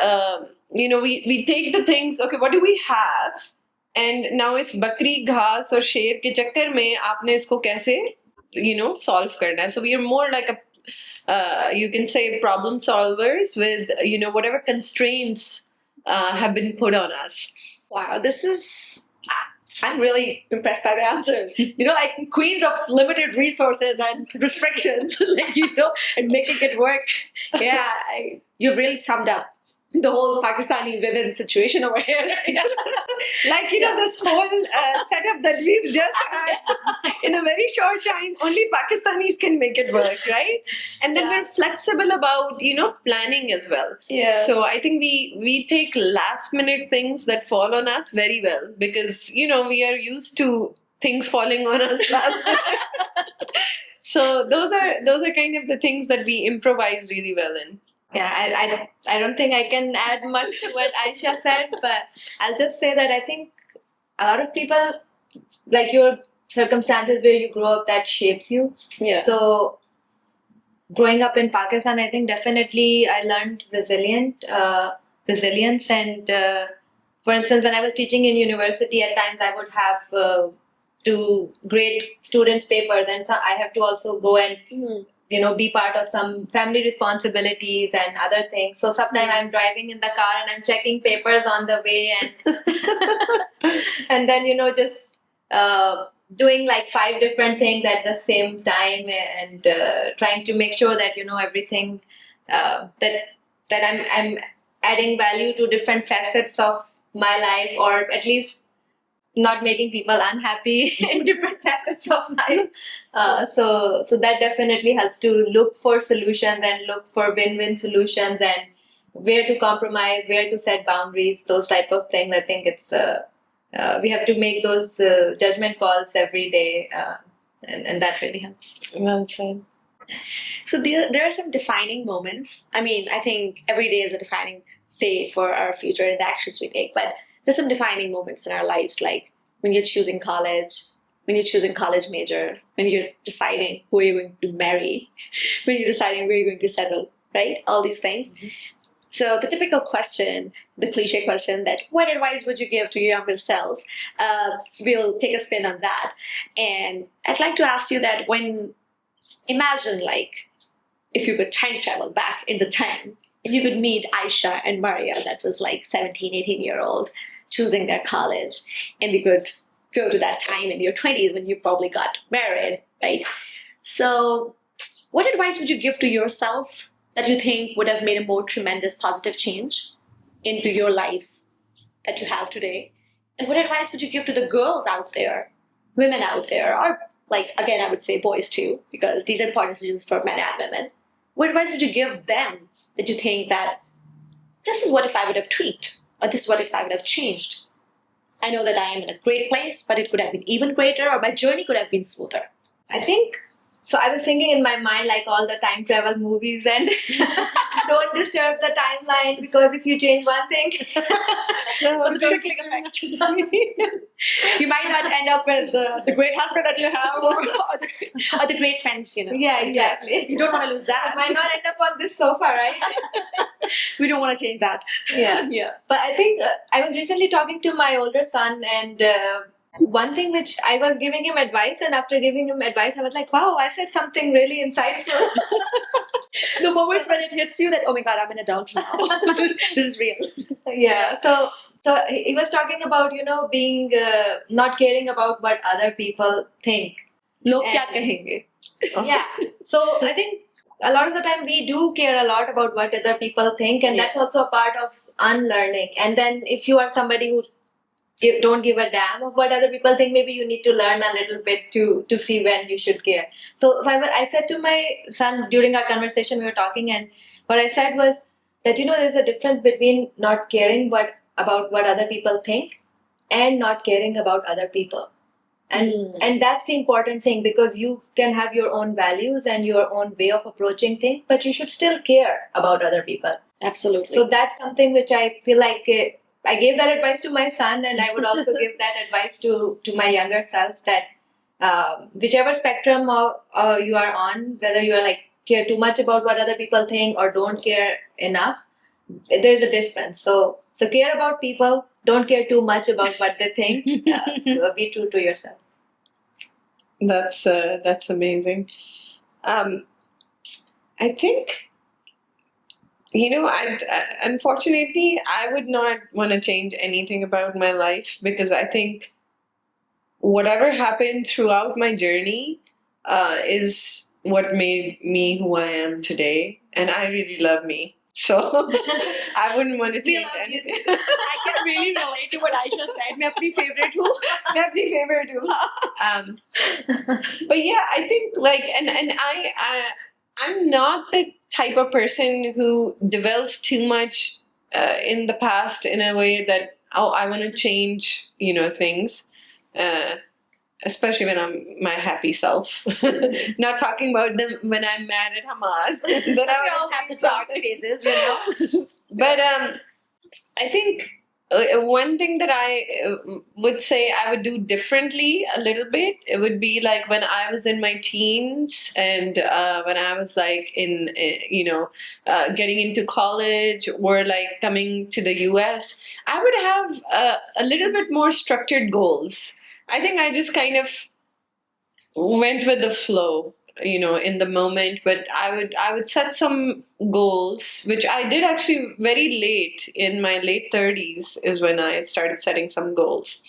we take the things, okay, what do we have? And now इस बकरी घास और शेर के चक्कर में आपने इसको कैसे, solve करना है. So we are more like you can say problem solvers with, whatever constraints have been put on us. Wow, I'm really impressed by the answer. Like queens of limited resources and restrictions, and making it work. Yeah, you've really summed up the whole Pakistani women situation over here. Like, this whole setup that we've just had in a very short time, only Pakistanis can make it work, right? And then we're flexible about, planning as well. Yeah. So I think we take last minute things that fall on us very well because, we are used to things falling on us last minute. So those are kind of the things that we improvise really well in. Yeah, I don't think I can add much to what Ayesha said, but I'll just say that I think a lot of people, like your circumstances where you grow up, that shapes you. Yeah. So growing up in Pakistan, I think definitely I learned resilience. And for instance, when I was teaching in university, at times I would have to grade students' papers, and so I have to also go and be part of some family responsibilities and other things. So sometimes I'm driving in the car and I'm checking papers on the way and and then, just doing like 5 different things at the same time and trying to make sure that, everything that I'm adding value to different facets of my life, or at least not making people unhappy in different facets of life. So that definitely helps to look for solutions and look for win-win solutions and where to compromise, where to set boundaries, those type of things. I think it's we have to make those judgment calls every day, and that really helps. Well said. So there are some defining moments. I mean, I think every day is a defining day for our future and the actions we take, but there's some defining moments in our lives, like when you're choosing college, when you're choosing college major, when you're deciding who you're going to marry, when you're deciding where you're going to settle, right? All these things. Mm-hmm. So the typical question, the cliche question that, what advice would you give to your younger self? We'll take a spin on that. And I'd like to ask you that imagine like, if you could time travel back in the time, if you could meet Ayesha and Maria, that was like 17, 18-year-old, choosing their college, and we could go to that time in your 20s when you probably got married, right? So what advice would you give to yourself that you think would have made a more tremendous positive change into your lives that you have today? And what advice would you give to the girls out there, women out there, or like, again, I would say boys too, because these are important decisions for men and women. What advice would you give them that you think that this is what if I would have tweaked, or this is what if I would have changed? I know that I am in a great place, but it could have been even greater, or my journey could have been smoother. I think, so I was thinking in my mind like all the time travel movies and don't disturb the timeline because if you change one thing, the trickling effect. You might not end up with the great husband that you have or the great friends, Yeah, exactly. You don't want to lose that. I might not end up on this sofa, right? We don't want to change that. Yeah. But I think I was recently talking to my older son and One thing which I was giving him advice, and after giving him advice, I was like, wow, I said something really insightful. The moments when it hits you that, oh my God, I'm an adult now. This is real. Yeah. So he was talking about, being not caring about what other people think. Log And- kya kahenge? Yeah. So I think a lot of the time we do care a lot about what other people think, and that's also a part of unlearning. And then if you are somebody who don't give a damn of what other people think, maybe you need to learn a little bit to see when you should care. So I said to my son during our conversation, we were talking, and what I said was that there's a difference between not caring about what other people think and not caring about other people. And that's the important thing, because you can have your own values and your own way of approaching things, but you should still care about other people. Absolutely. So that's something which I feel like I gave that advice to my son, and I would also give that advice to my younger self, that whichever spectrum you are on, whether you are like care too much about what other people think or don't care enough, there's a difference. So care about people, don't care too much about what they think. Be true to yourself. That's amazing. I think, unfortunately, I would not want to change anything about my life, because I think whatever happened throughout my journey is what made me who I am today, and I really love me. So I wouldn't want to change anything. I can really relate to what Ayesha said. मैं अपनी favorite हूँ. मैं अपनी favorite हूँ. But yeah, I think and I'm not the type of person who dwells too much in the past in a way that I want to change things. Especially when I'm my happy self. Not talking about them when I'm mad at Hamas. Then We all have the dark phases, But I think one thing that I would say I would do differently a little bit, it would be like when I was in my teens, and when I was like in, getting into college or like coming to the US, I would have a little bit more structured goals. I think I just kind of went with the flow, in the moment. But I would set some goals, which I did actually very late. In my late 30s is when I started setting some goals.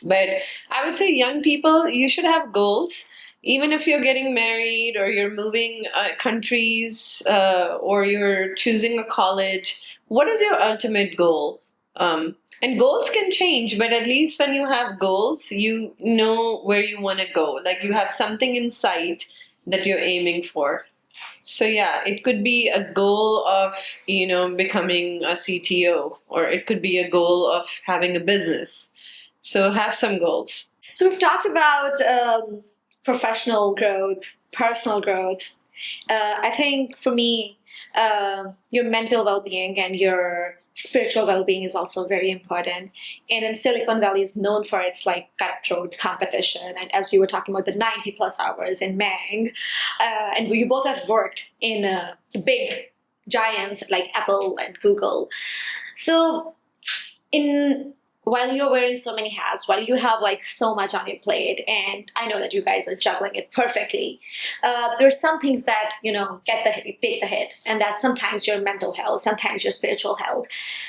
But I would say young people, you should have goals. Even if you're getting married or you're moving countries or you're choosing a college, what is your ultimate goal? And goals can change, but at least when you have goals, you know where you want to go. Like you have something in sight that you're aiming for. So yeah, it could be a goal of, becoming a CTO, or it could be a goal of having a business. So have some goals. So we've talked about professional growth, personal growth. I think for me, your mental well-being and your spiritual well-being is also very important. And in Silicon Valley is known for its like cutthroat competition. And as you were talking about the 90 plus hours in Mang, and you both have worked in the big giants like Apple and Google. So while you're wearing so many hats, while you have like so much on your plate, and I know that you guys are juggling it perfectly, there's some things that take the hit, and that's sometimes your mental health, sometimes your spiritual health.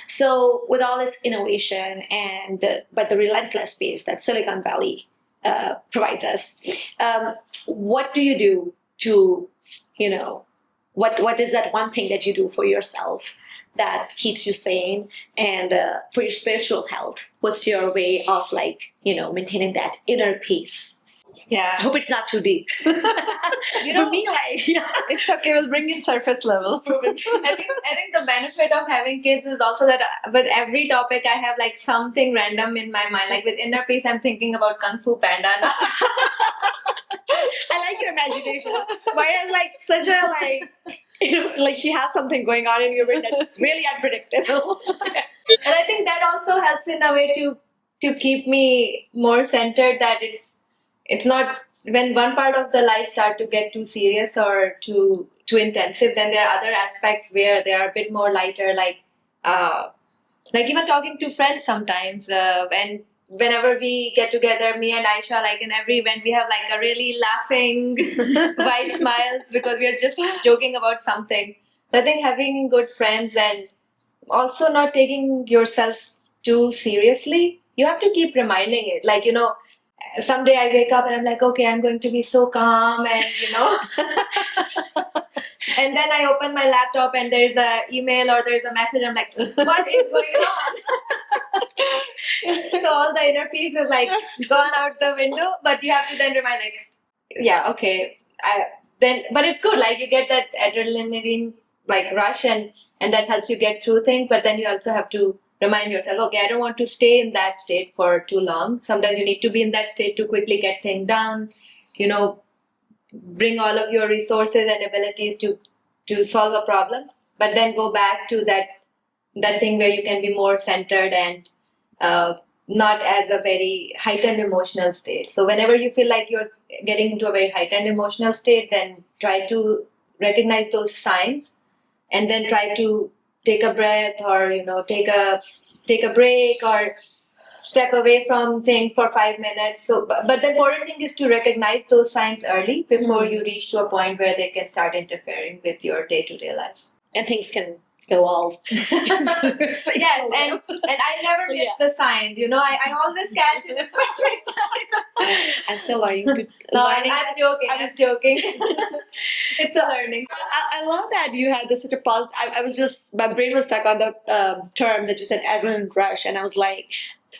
So with all its innovation and but the relentless pace that Silicon Valley provides us, what do you do to what is that one thing that you do for yourself that keeps you sane, and for your spiritual health? What's your way of maintaining that inner peace? Yeah. I hope it's not too deep. For me, it's okay. We'll bring it surface level. I think the benefit of having kids is also that with every topic I have like something random in my mind. Like with inner peace, I'm thinking about Kung Fu Panda now. I like your imagination. Maria's like such a like she has something going on in your brain that's really unpredictable. And I think that also helps in a way to keep me more centered, that it's not when one part of the life start to get too serious or too intensive, then there are other aspects where they are a bit more lighter, like even talking to friends sometimes, when whenever we get together, me and Aisha, like in every event, we have like a really laughing, wide smiles because we are just joking about something. So I think having good friends and also not taking yourself too seriously, you have to keep reminding it. Like, someday I wake up and I'm like, okay, I'm going to be so calm and, and then I open my laptop and there's a email or there's a message. I'm like, what is going on? So all the inner peace is like gone out the window, but you have to then remind like, yeah, okay. But it's good. Like you get that adrenaline like rush and that helps you get through things. But then you also have to remind yourself, okay, I don't want to stay in that state for too long. Sometimes you need to be in that state to quickly get things done, bring all of your resources and abilities to solve a problem, but then go back to that thing where you can be more centered and not as a very heightened emotional state. So whenever you feel like you're getting into a very heightened emotional state, then try to recognize those signs and then try to take a breath or take a break or step away from things for 5 minutes. So but the important thing is to recognize those signs early before you reach to a point where they can start interfering with your day-to-day life. And things can go all. Yes, and I never miss the signs. I always catch it at the perfect time. I'm still learning. I'm joking. I'm joking. It's a learning. I love that you had this such a positive. I was just, my brain was stuck on the term that you said, adrenaline rush, and I was like,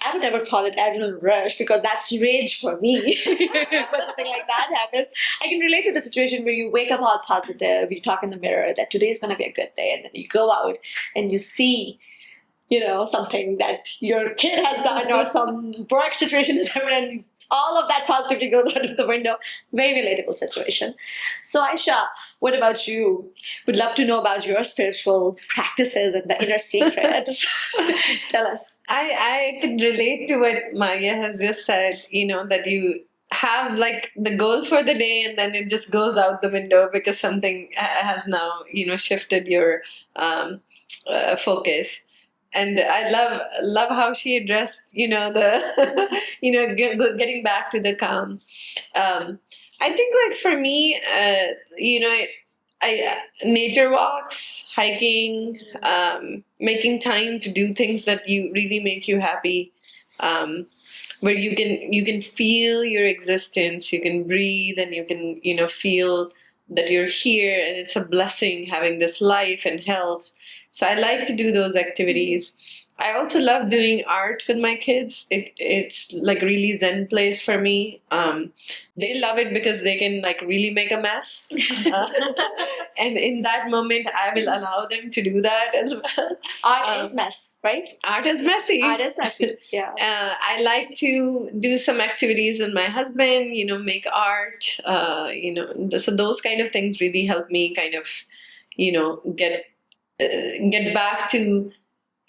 I would never call it adrenaline rush because that's rage for me. When something like that happens, I can relate to the situation where you wake up all positive, you talk in the mirror that today is going to be a good day, and then you go out and you see, something that your kid has done or some work situation is happening, and all of that positivity goes out of the window. Very relatable situation. So Aisha, what about you? Would love to know about your spiritual practices and the inner secrets. Tell us. I could relate to what Maya has just said, that you have like the goal for the day and then it just goes out the window because something has now, shifted your focus. And I love how she addressed, the, getting back to the calm. I think like for me, nature walks, hiking, making time to do things that you really make you happy, where you can feel your existence, you can breathe, and you can feel that you're here, and it's a blessing having this life and health. So I like to do those activities. I also love doing art with my kids. It's like really zen place for me. They love it because they can like really make a mess. And in that moment, I will allow them to do that as well. Art is mess, right? Art is messy. Art is messy, yeah. I like to do some activities with my husband, make art, so those kind of things really help me kind of, get back to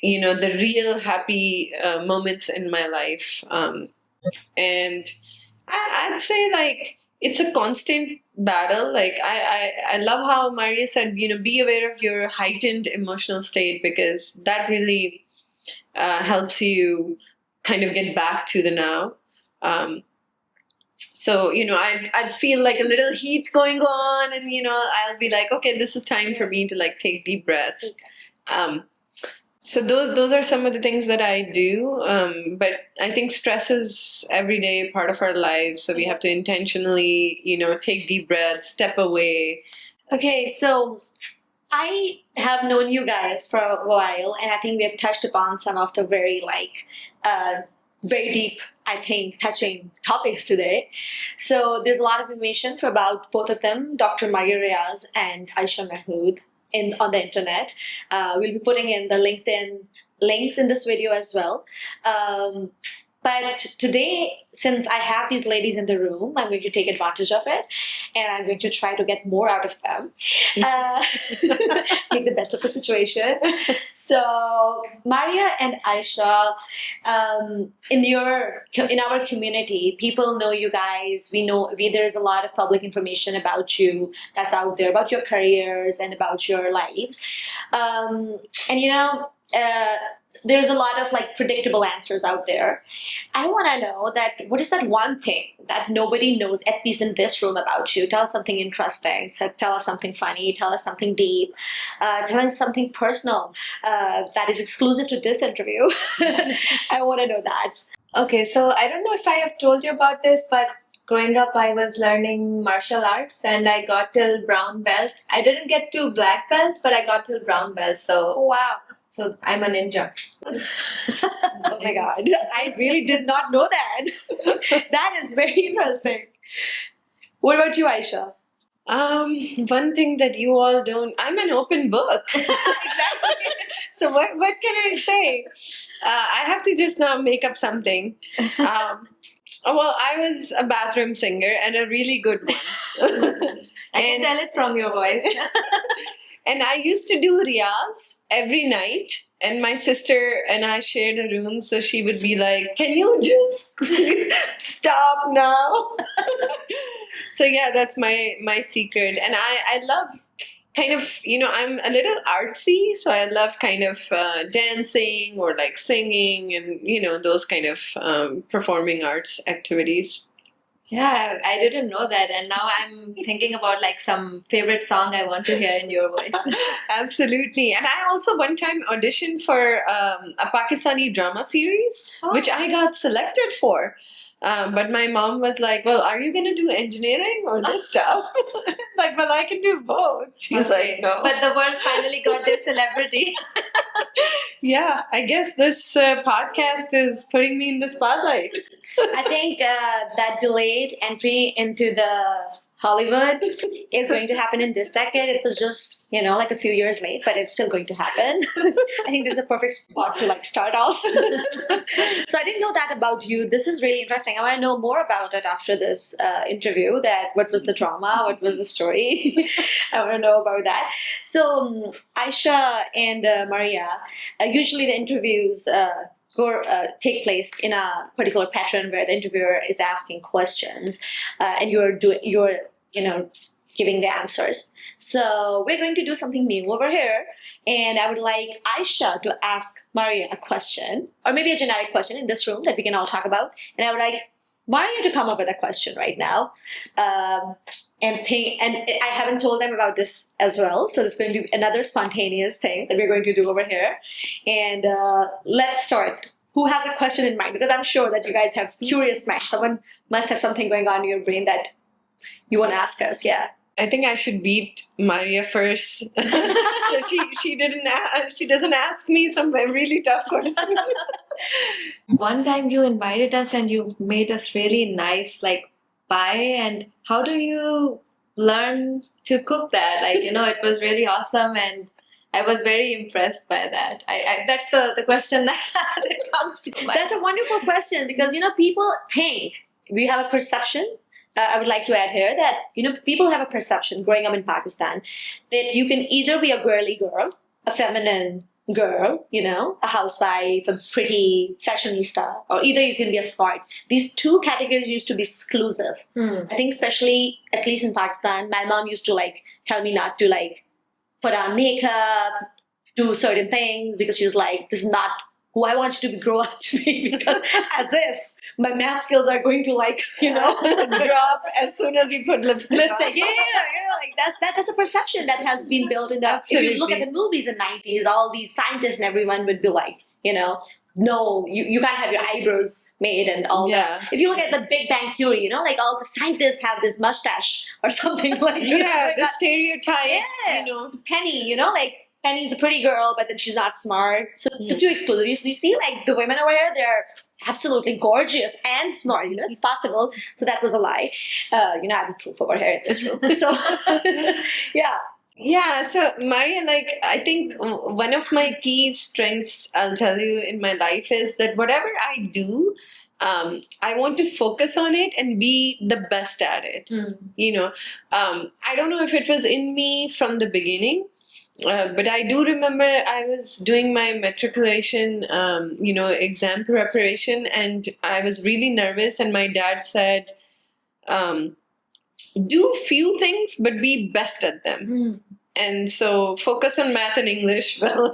the real happy moments in my life, and I'd say like it's a constant battle. Like I love how Maria said, be aware of your heightened emotional state because that really helps you kind of get back to the now. So, I'd feel like a little heat going on and, I'll be like, okay, this is time for me to like take deep breaths. So those are some of the things that I do. But I think stress is everyday part of our lives. So we have to intentionally, take deep breaths, step away. Okay, so I have known you guys for a while, and I think we have touched upon some of the very very deep, I think, touching topics today. So there's a lot of information for about both of them, Dr. Riaz and Ayesha Mahmood, on the internet. We'll be putting in the LinkedIn links in this video as well. But today, since I have these ladies in the room, I'm going to take advantage of it, and I'm going to try to get more out of them. Uh, make the best of the situation. So, Maria and Aisha, in our community, people know you guys. There is a lot of public information about you that's out there, about your careers and about your lives, and there's a lot of like predictable answers out there. I want to know that what is that one thing that nobody knows, at least in this room, about you? Tell us something interesting. So tell us something funny. Tell us something deep. Tell us something personal that is exclusive to this interview. I want to know that. Okay, so I don't know if I have told you about this, but growing up, I was learning martial arts and I got till brown belt. I didn't get to black belt, but I got till brown belt. So Wow. So I'm a ninja. Oh my God. I really did not know that. That is very interesting. What about you, Aisha? One thing that you all don't, I'm an open book. Exactly. So what can I say? I have to just now make up something. Well, I was a bathroom singer and a really good one. I can tell it from your voice. And I used to do Riaz every night. And my sister and I shared a room, so she would be like, "Can you just stop now?" So yeah, that's my secret. And I love kind of, I'm a little artsy, so I love kind of dancing or like singing and, those kind of performing arts activities. Yeah, I didn't know that. And now I'm thinking about like some favorite song I want to hear in your voice. Absolutely. And I also one time auditioned for a Pakistani drama series, which I got selected for. But my mom was like, "Well, are you going to do engineering or this stuff?" Like, "Well, I can do both." She's like, "No." But the world finally got their celebrity. Yeah, I guess this podcast is putting me in the spotlight. I think that delayed entry into the Hollywood is going to happen in this decade. It was just, like a few years late, but it's still going to happen. I think this is the perfect spot to start off. So I didn't know that about you. This is really interesting. I want to know more about it after this interview. That what was the drama? What was the story? I want to know about that. So Aisha and Maria, usually the interviews take place in a particular pattern where the interviewer is asking questions and you're giving the answers. So we're going to do something new over here, and I would like Aisha to ask Maria a question, or maybe a generic question in this room that we can all talk about, and I would like Maria to come up with a question right now. And I haven't told them about this as well, so there's going to be another spontaneous thing that we're going to do over here. And let's start. Who has a question in mind? Because I'm sure that you guys have curious minds. Someone must have something going on in your brain that you want to ask us. Yeah. I think I should beat Maria first, so she doesn't ask me some really tough questions. One time you invited us and you made us really nice pie, and how do you learn to cook that? It was really awesome, and I was very impressed by that. That's the question that comes to mind. That's a wonderful question because people think we have a perception. I would like to add here that people have a perception growing up in Pakistan that you can either be a girly girl, a feminine girl, a housewife, a pretty fashionista, or either you can be a smart. These two categories used to be exclusive. I think especially, at least in Pakistan, my mom used to tell me not to put on makeup, do certain things, because she was like, this is not who I want you to grow up to be, because as if my math skills are going to drop as soon as you put lipstick on. That's a perception that has been built in that. Absolutely. If you look at the movies in 90s, all these scientists and everyone would be like, no, you can't have your eyebrows made and all that. If you look at the Big Bang Theory, all the scientists have this mustache or something like that. Yeah, the stereotypes, Penny, Penny's a pretty girl, but then she's not smart. So the two exclusive. You see, the women over here, they're absolutely gorgeous and smart. It's possible. So that was a lie. I have the proof over here in this room. So, yeah. Yeah, so Maria, I think one of my key strengths, I'll tell you, in my life is that whatever I do, I want to focus on it and be the best at it. You know, I don't know if it was in me from the beginning, but I do remember I was doing my matriculation, exam preparation, and I was really nervous. And my dad said, "Do few things, but be best at them." And so focus on math and English, well,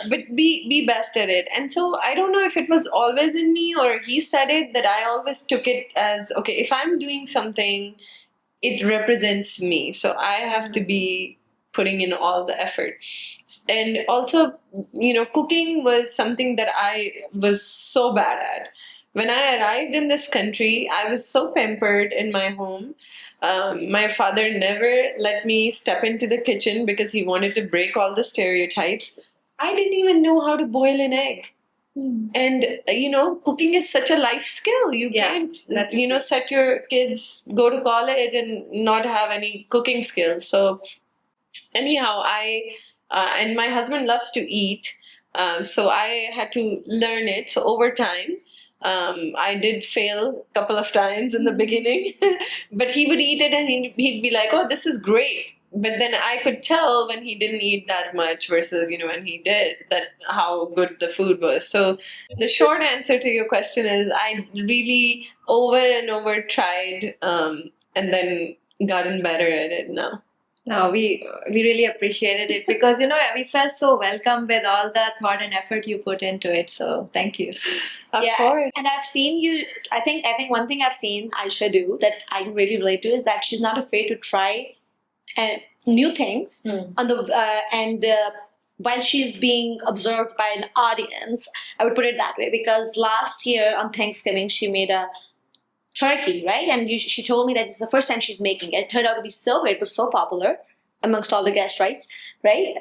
but be best at it. And so I don't know if it was always in me or he said it, that I always took it as, okay, if I'm doing something, it represents me, so I have to be putting in all the effort. And also, cooking was something that I was so bad at. When I arrived in this country, I was so pampered in my home. My father never let me step into the kitchen because he wanted to break all the stereotypes. I didn't even know how to boil an egg. And cooking is such a life skill. You can't set your kids go to college and not have any cooking skills. So anyhow, I and my husband loves to eat, so I had to learn it. So over time, I did fail a couple of times in the beginning, but he would eat it and he'd be like, "Oh, this is great." But then I could tell when he didn't eat that much versus, when he did, that how good the food was. So the short answer to your question is I really over and over tried, and then gotten better at it now. No, we really appreciated it because we felt so welcome with all the thought and effort you put into it. So thank you. Of course. And I've seen you. I think one thing I've seen Aisha do that I can really relate to is that she's not afraid to try new things on the while she's being observed by an audience. I would put it that way, because last year on Thanksgiving she made a turkey, right? And she told me that it's the first time she's making it. It turned out to be so great. It was so popular amongst all the guests, right?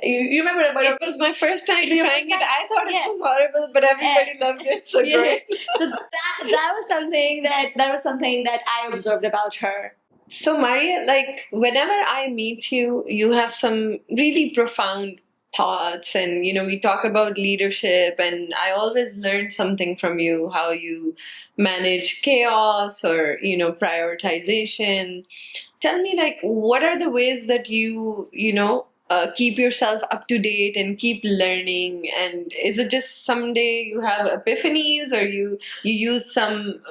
You remember about it? Was my first time trying it. I thought it was horrible, but everybody loved it. So great. So that was something that I observed about her. So Maria, like whenever I meet you, you have some really profound thoughts, and we talk about leadership, and I always learn something from you, how you manage chaos or prioritization. Tell me, like, what are the ways that you keep yourself up to date and keep learning? And is it just someday you have epiphanies, or you use some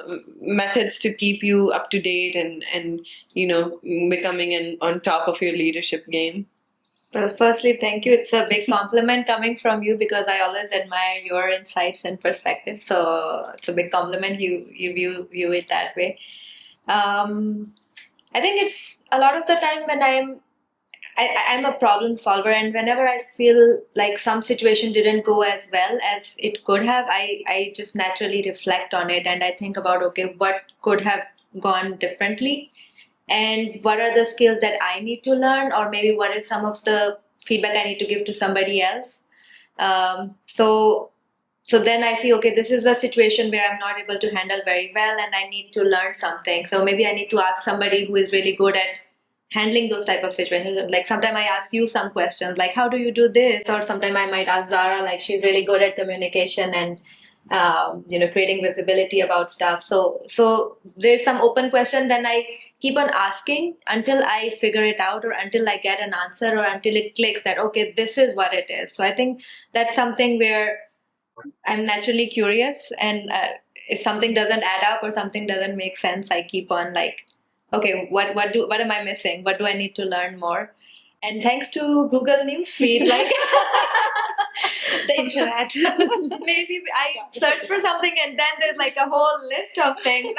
methods to keep you up to date and becoming on top of your leadership game? Well, firstly, thank you. It's a big compliment coming from you because I always admire your insights and perspectives. So it's a big compliment. You view it that way. I think it's a lot of the time when I'm a problem solver, and whenever I feel like some situation didn't go as well as it could have, I just naturally reflect on it and I think about, okay, what could have gone differently? And what are the skills that I need to learn, or maybe what is some of the feedback I need to give to somebody else? So then I see, okay, this is a situation where I'm not able to handle very well and I need to learn something. So maybe I need to ask somebody who is really good at handling those type of situations. Like sometimes I ask you some questions, like how do you do this? Or sometimes I might ask Zahra, like she's really good at communication and creating visibility about stuff. So there's some open question, then I keep on asking until I figure it out, or until I get an answer, or until it clicks that, okay, this is what it is. So I think that's something where I'm naturally curious, and if something doesn't add up or something doesn't make sense, I keep on like, okay, what am I missing? What do I need to learn more? And thanks to Google Newsfeed, like the internet, maybe I search for something and then there's like a whole list of things.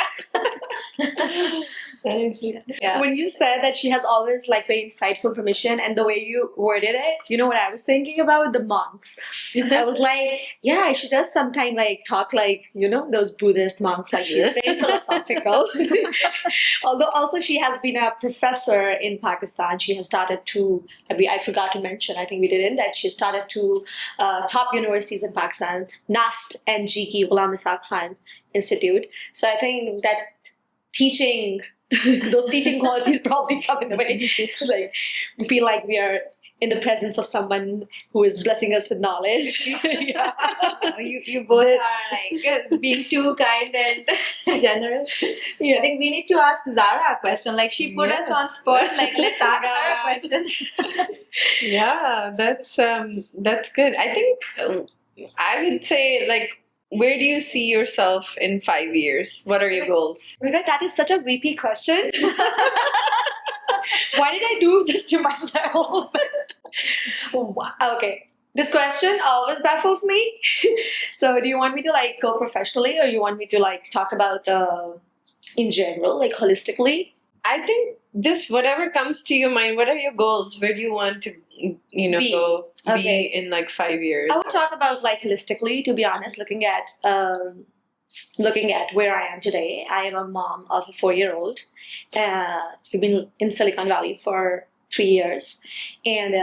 Yeah. When you said that she has always like very insightful information, and the way you worded it, you know what I was thinking about? The monks. I was like, yeah, she does sometimes like talk like, those Buddhist monks, like she's very philosophical. Although also she has been a professor in Pakistan. She has started two, I forgot to mention, I think we didn't, that she started two top universities in Pakistan, NAST and GK, Ghulam Ishaq Khan Institute. So I think that those teaching qualities probably come in the way. Like, we feel like we are in the presence of someone who is blessing us with knowledge. Yeah. You both are like being too kind and generous. Yeah. I think we need to ask Zara a question. Like she put us on spot. Like let's ask her a question. Yeah, that's good. I think I would say, like, where do you see yourself in 5 years? What are your goals? Oh my God, that is such a VP question. Why did I do this to myself? Okay. This question always baffles me. So do you want me to like go professionally, or you want me to like talk about in general, like holistically? I think just whatever comes to your mind. What are your goals? Where do you want to, Be. go Okay. be in like 5 years? I would talk about like holistically, to be honest, looking at where I am today. I am a mom of a 4-year-old. We've been in Silicon Valley for 3 years, and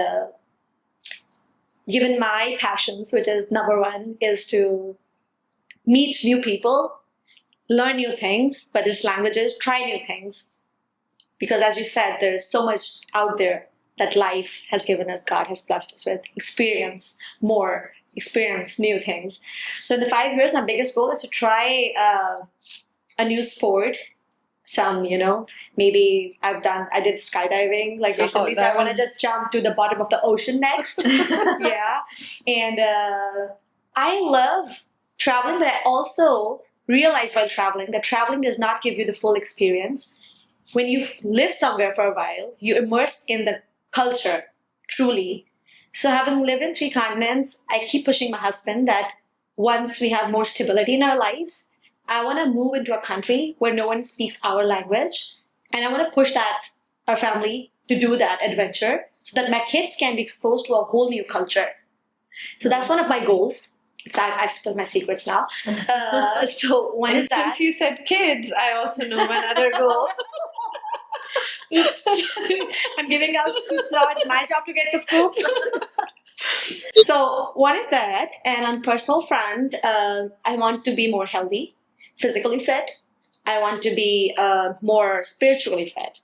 given my passions, which is number one, is to meet new people, learn new things, but it's languages, try new things. Because as you said, there is so much out there that life has given us, God has blessed us with. Experience new things. So in the 5 years, my biggest goal is to try a new sport. Maybe I did skydiving like recently, so I want to just jump to the bottom of the ocean next. Yeah. And I love traveling, but I also realized while traveling that traveling does not give you the full experience. When you live somewhere for a while, you immerse in the culture, truly. So having lived in 3 continents, I keep pushing my husband that once we have more stability in our lives, I want to move into a country where no one speaks our language. And I want to push our family to do that adventure so that my kids can be exposed to a whole new culture. So that's one of my goals. I've spilled my secrets now. So one is that. Since you said kids, I also know one other goal. Oops. I'm giving out scoops now. It's my job to get the scoop. So one is that. And on personal front, I want to be more healthy, physically fit. I want to be more spiritually fit.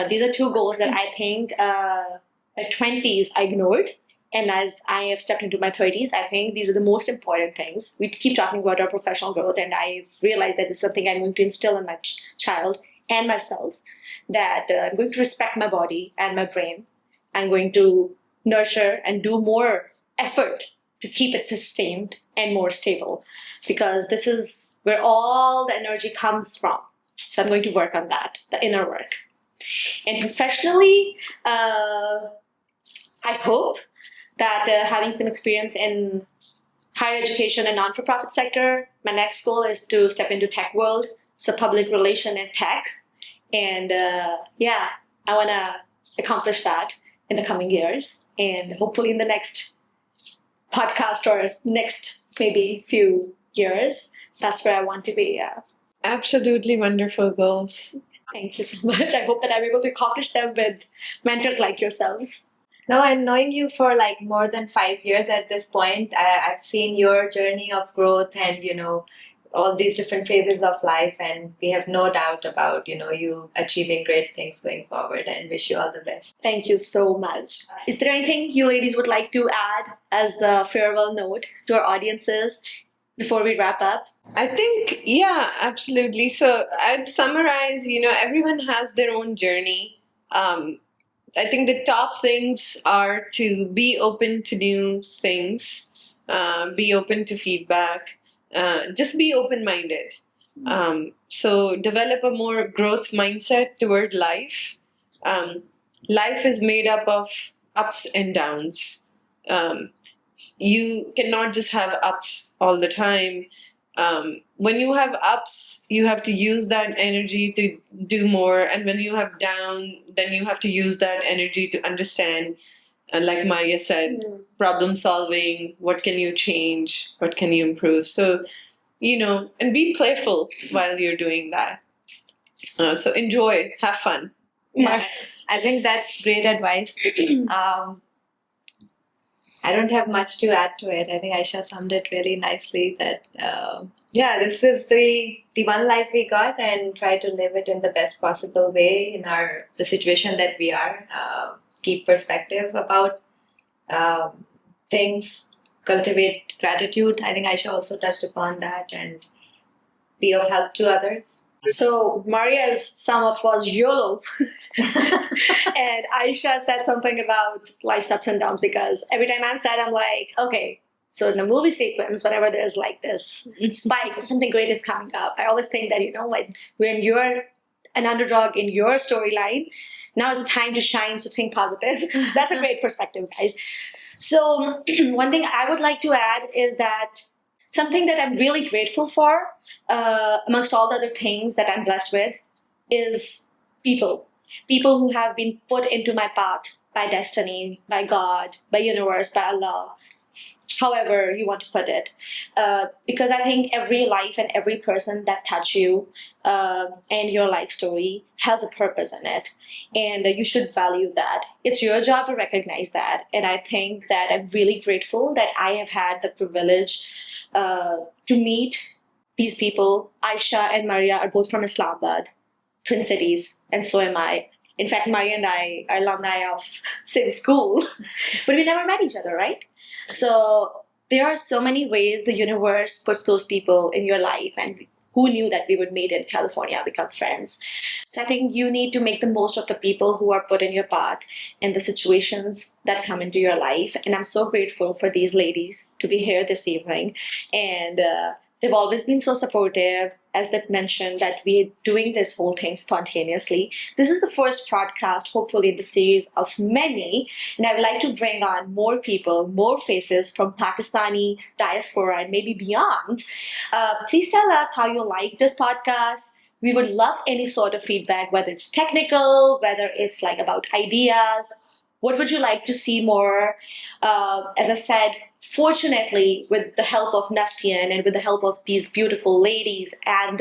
These are 2 goals that I think at 20s I ignored. And as I have stepped into my 30s, I think these are the most important things. We keep talking about our professional growth, and I realized that it's something I'm going to instill in my child and myself, that I'm going to respect my body and my brain. I'm going to nurture and do more effort to keep it sustained and more stable, because this is where all the energy comes from. So I'm going to work on that, the inner work. And professionally, I hope that having some experience in higher education and non-for-profit sector, my next goal is to step into tech world, so public relation and tech. And I want to accomplish that in the coming years, and hopefully in the next podcast or next maybe few years, that's where I want to be. Absolutely wonderful goals. Thank you so much. I hope that I'm able to accomplish them with mentors like yourselves. No, and knowing you for like more than 5 years at this point, I've seen your journey of growth and, all these different phases of life, and we have no doubt about, you achieving great things going forward, and wish you all the best. Thank you so much. Is there anything you ladies would like to add as the farewell note to our audiences before we wrap up? I think, yeah, absolutely. So I'd summarize, everyone has their own journey. I think the top things are to be open to new things, be open to feedback, just be open-minded. So develop a more growth mindset toward life. Life is made up of ups and downs. You cannot just have ups all the time. When you have ups, you have to use that energy to do more. And when you have down, then you have to use that energy to understand, like Maria said, problem solving, what can you change, what can you improve. So, and be playful while you're doing that. So enjoy, have fun. Yeah, I think that's great advice. I don't have much to add to it. I think Ayesha summed it really nicely that, this is the one life we got, and try to live it in the best possible way in the situation that we are. keep perspective about things, cultivate gratitude. I think Aisha also touched upon that, and be of help to others. So Maria's sum up was YOLO. And Aisha said something about life's ups and downs, because every time I'm sad, I'm like, okay, so in the movie sequence, whenever there's like this spike, something great is coming up, I always think that, like when you're an underdog in your storyline, now is the time to shine, so think positive. That's a great perspective, guys. So one thing I would like to add is that something that I'm really grateful for, amongst all the other things that I'm blessed with, is people. People who have been put into my path by destiny, by God, by universe, by Allah, however you want to put it. Because I think every life and every person that touch you and your life story has a purpose in it. And you should value that. It's your job to recognize that. And I think that I'm really grateful that I have had the privilege to meet these people. Aisha and Maria are both from Islamabad, Twin Cities, and so am I. In fact, Maria and I are alumni of same school, but we never met each other, right? So there are so many ways the universe puts those people in your life, and who knew that we would meet in California, become friends. So I think you need to make the most of the people who are put in your path and the situations that come into your life. And I'm so grateful for these ladies to be here this evening. And they've always been so supportive, as that mentioned, that we're doing this whole thing spontaneously. This is the first podcast, hopefully, in the series of many. And I would like to bring on more people, more faces from Pakistani diaspora and maybe beyond. Please tell us how you like this podcast. We would love any sort of feedback, whether it's technical, whether it's like about ideas. What would you like to see more? As I said, fortunately, with the help of Nastian and with the help of these beautiful ladies and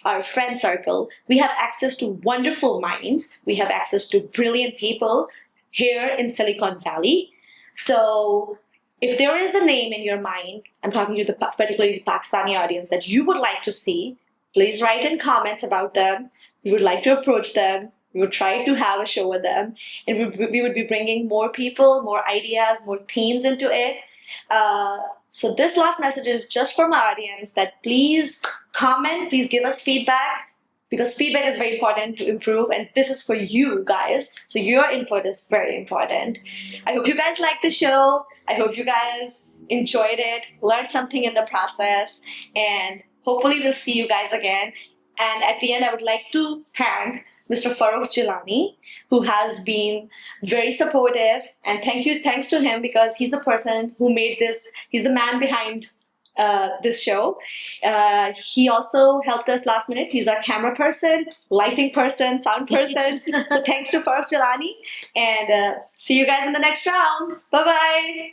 our friend circle, we have access to wonderful minds. We have access to brilliant people here in Silicon Valley. So if there is a name in your mind, I'm talking to the particularly the Pakistani audience, that you would like to see, please write in comments about them. We would like to approach them. We would try to have a show with them, and we would be bringing more people, more ideas, more themes into it. So this last message is just for my audience, that please comment, please give us feedback, because feedback is very important to improve, and this is for you guys. So your input is very important. I hope you guys liked the show. I hope you guys enjoyed it, learned something in the process, and hopefully we'll see you guys again. And at the end, I would like to thank Mr. Farooq Jilani, who has been very supportive, and thanks to him, because he's the person who made this. He's the man behind this show. He also helped us last minute. He's our camera person, lighting person, sound person. So thanks to Farooq Jilani, and see you guys in the next round. Bye bye.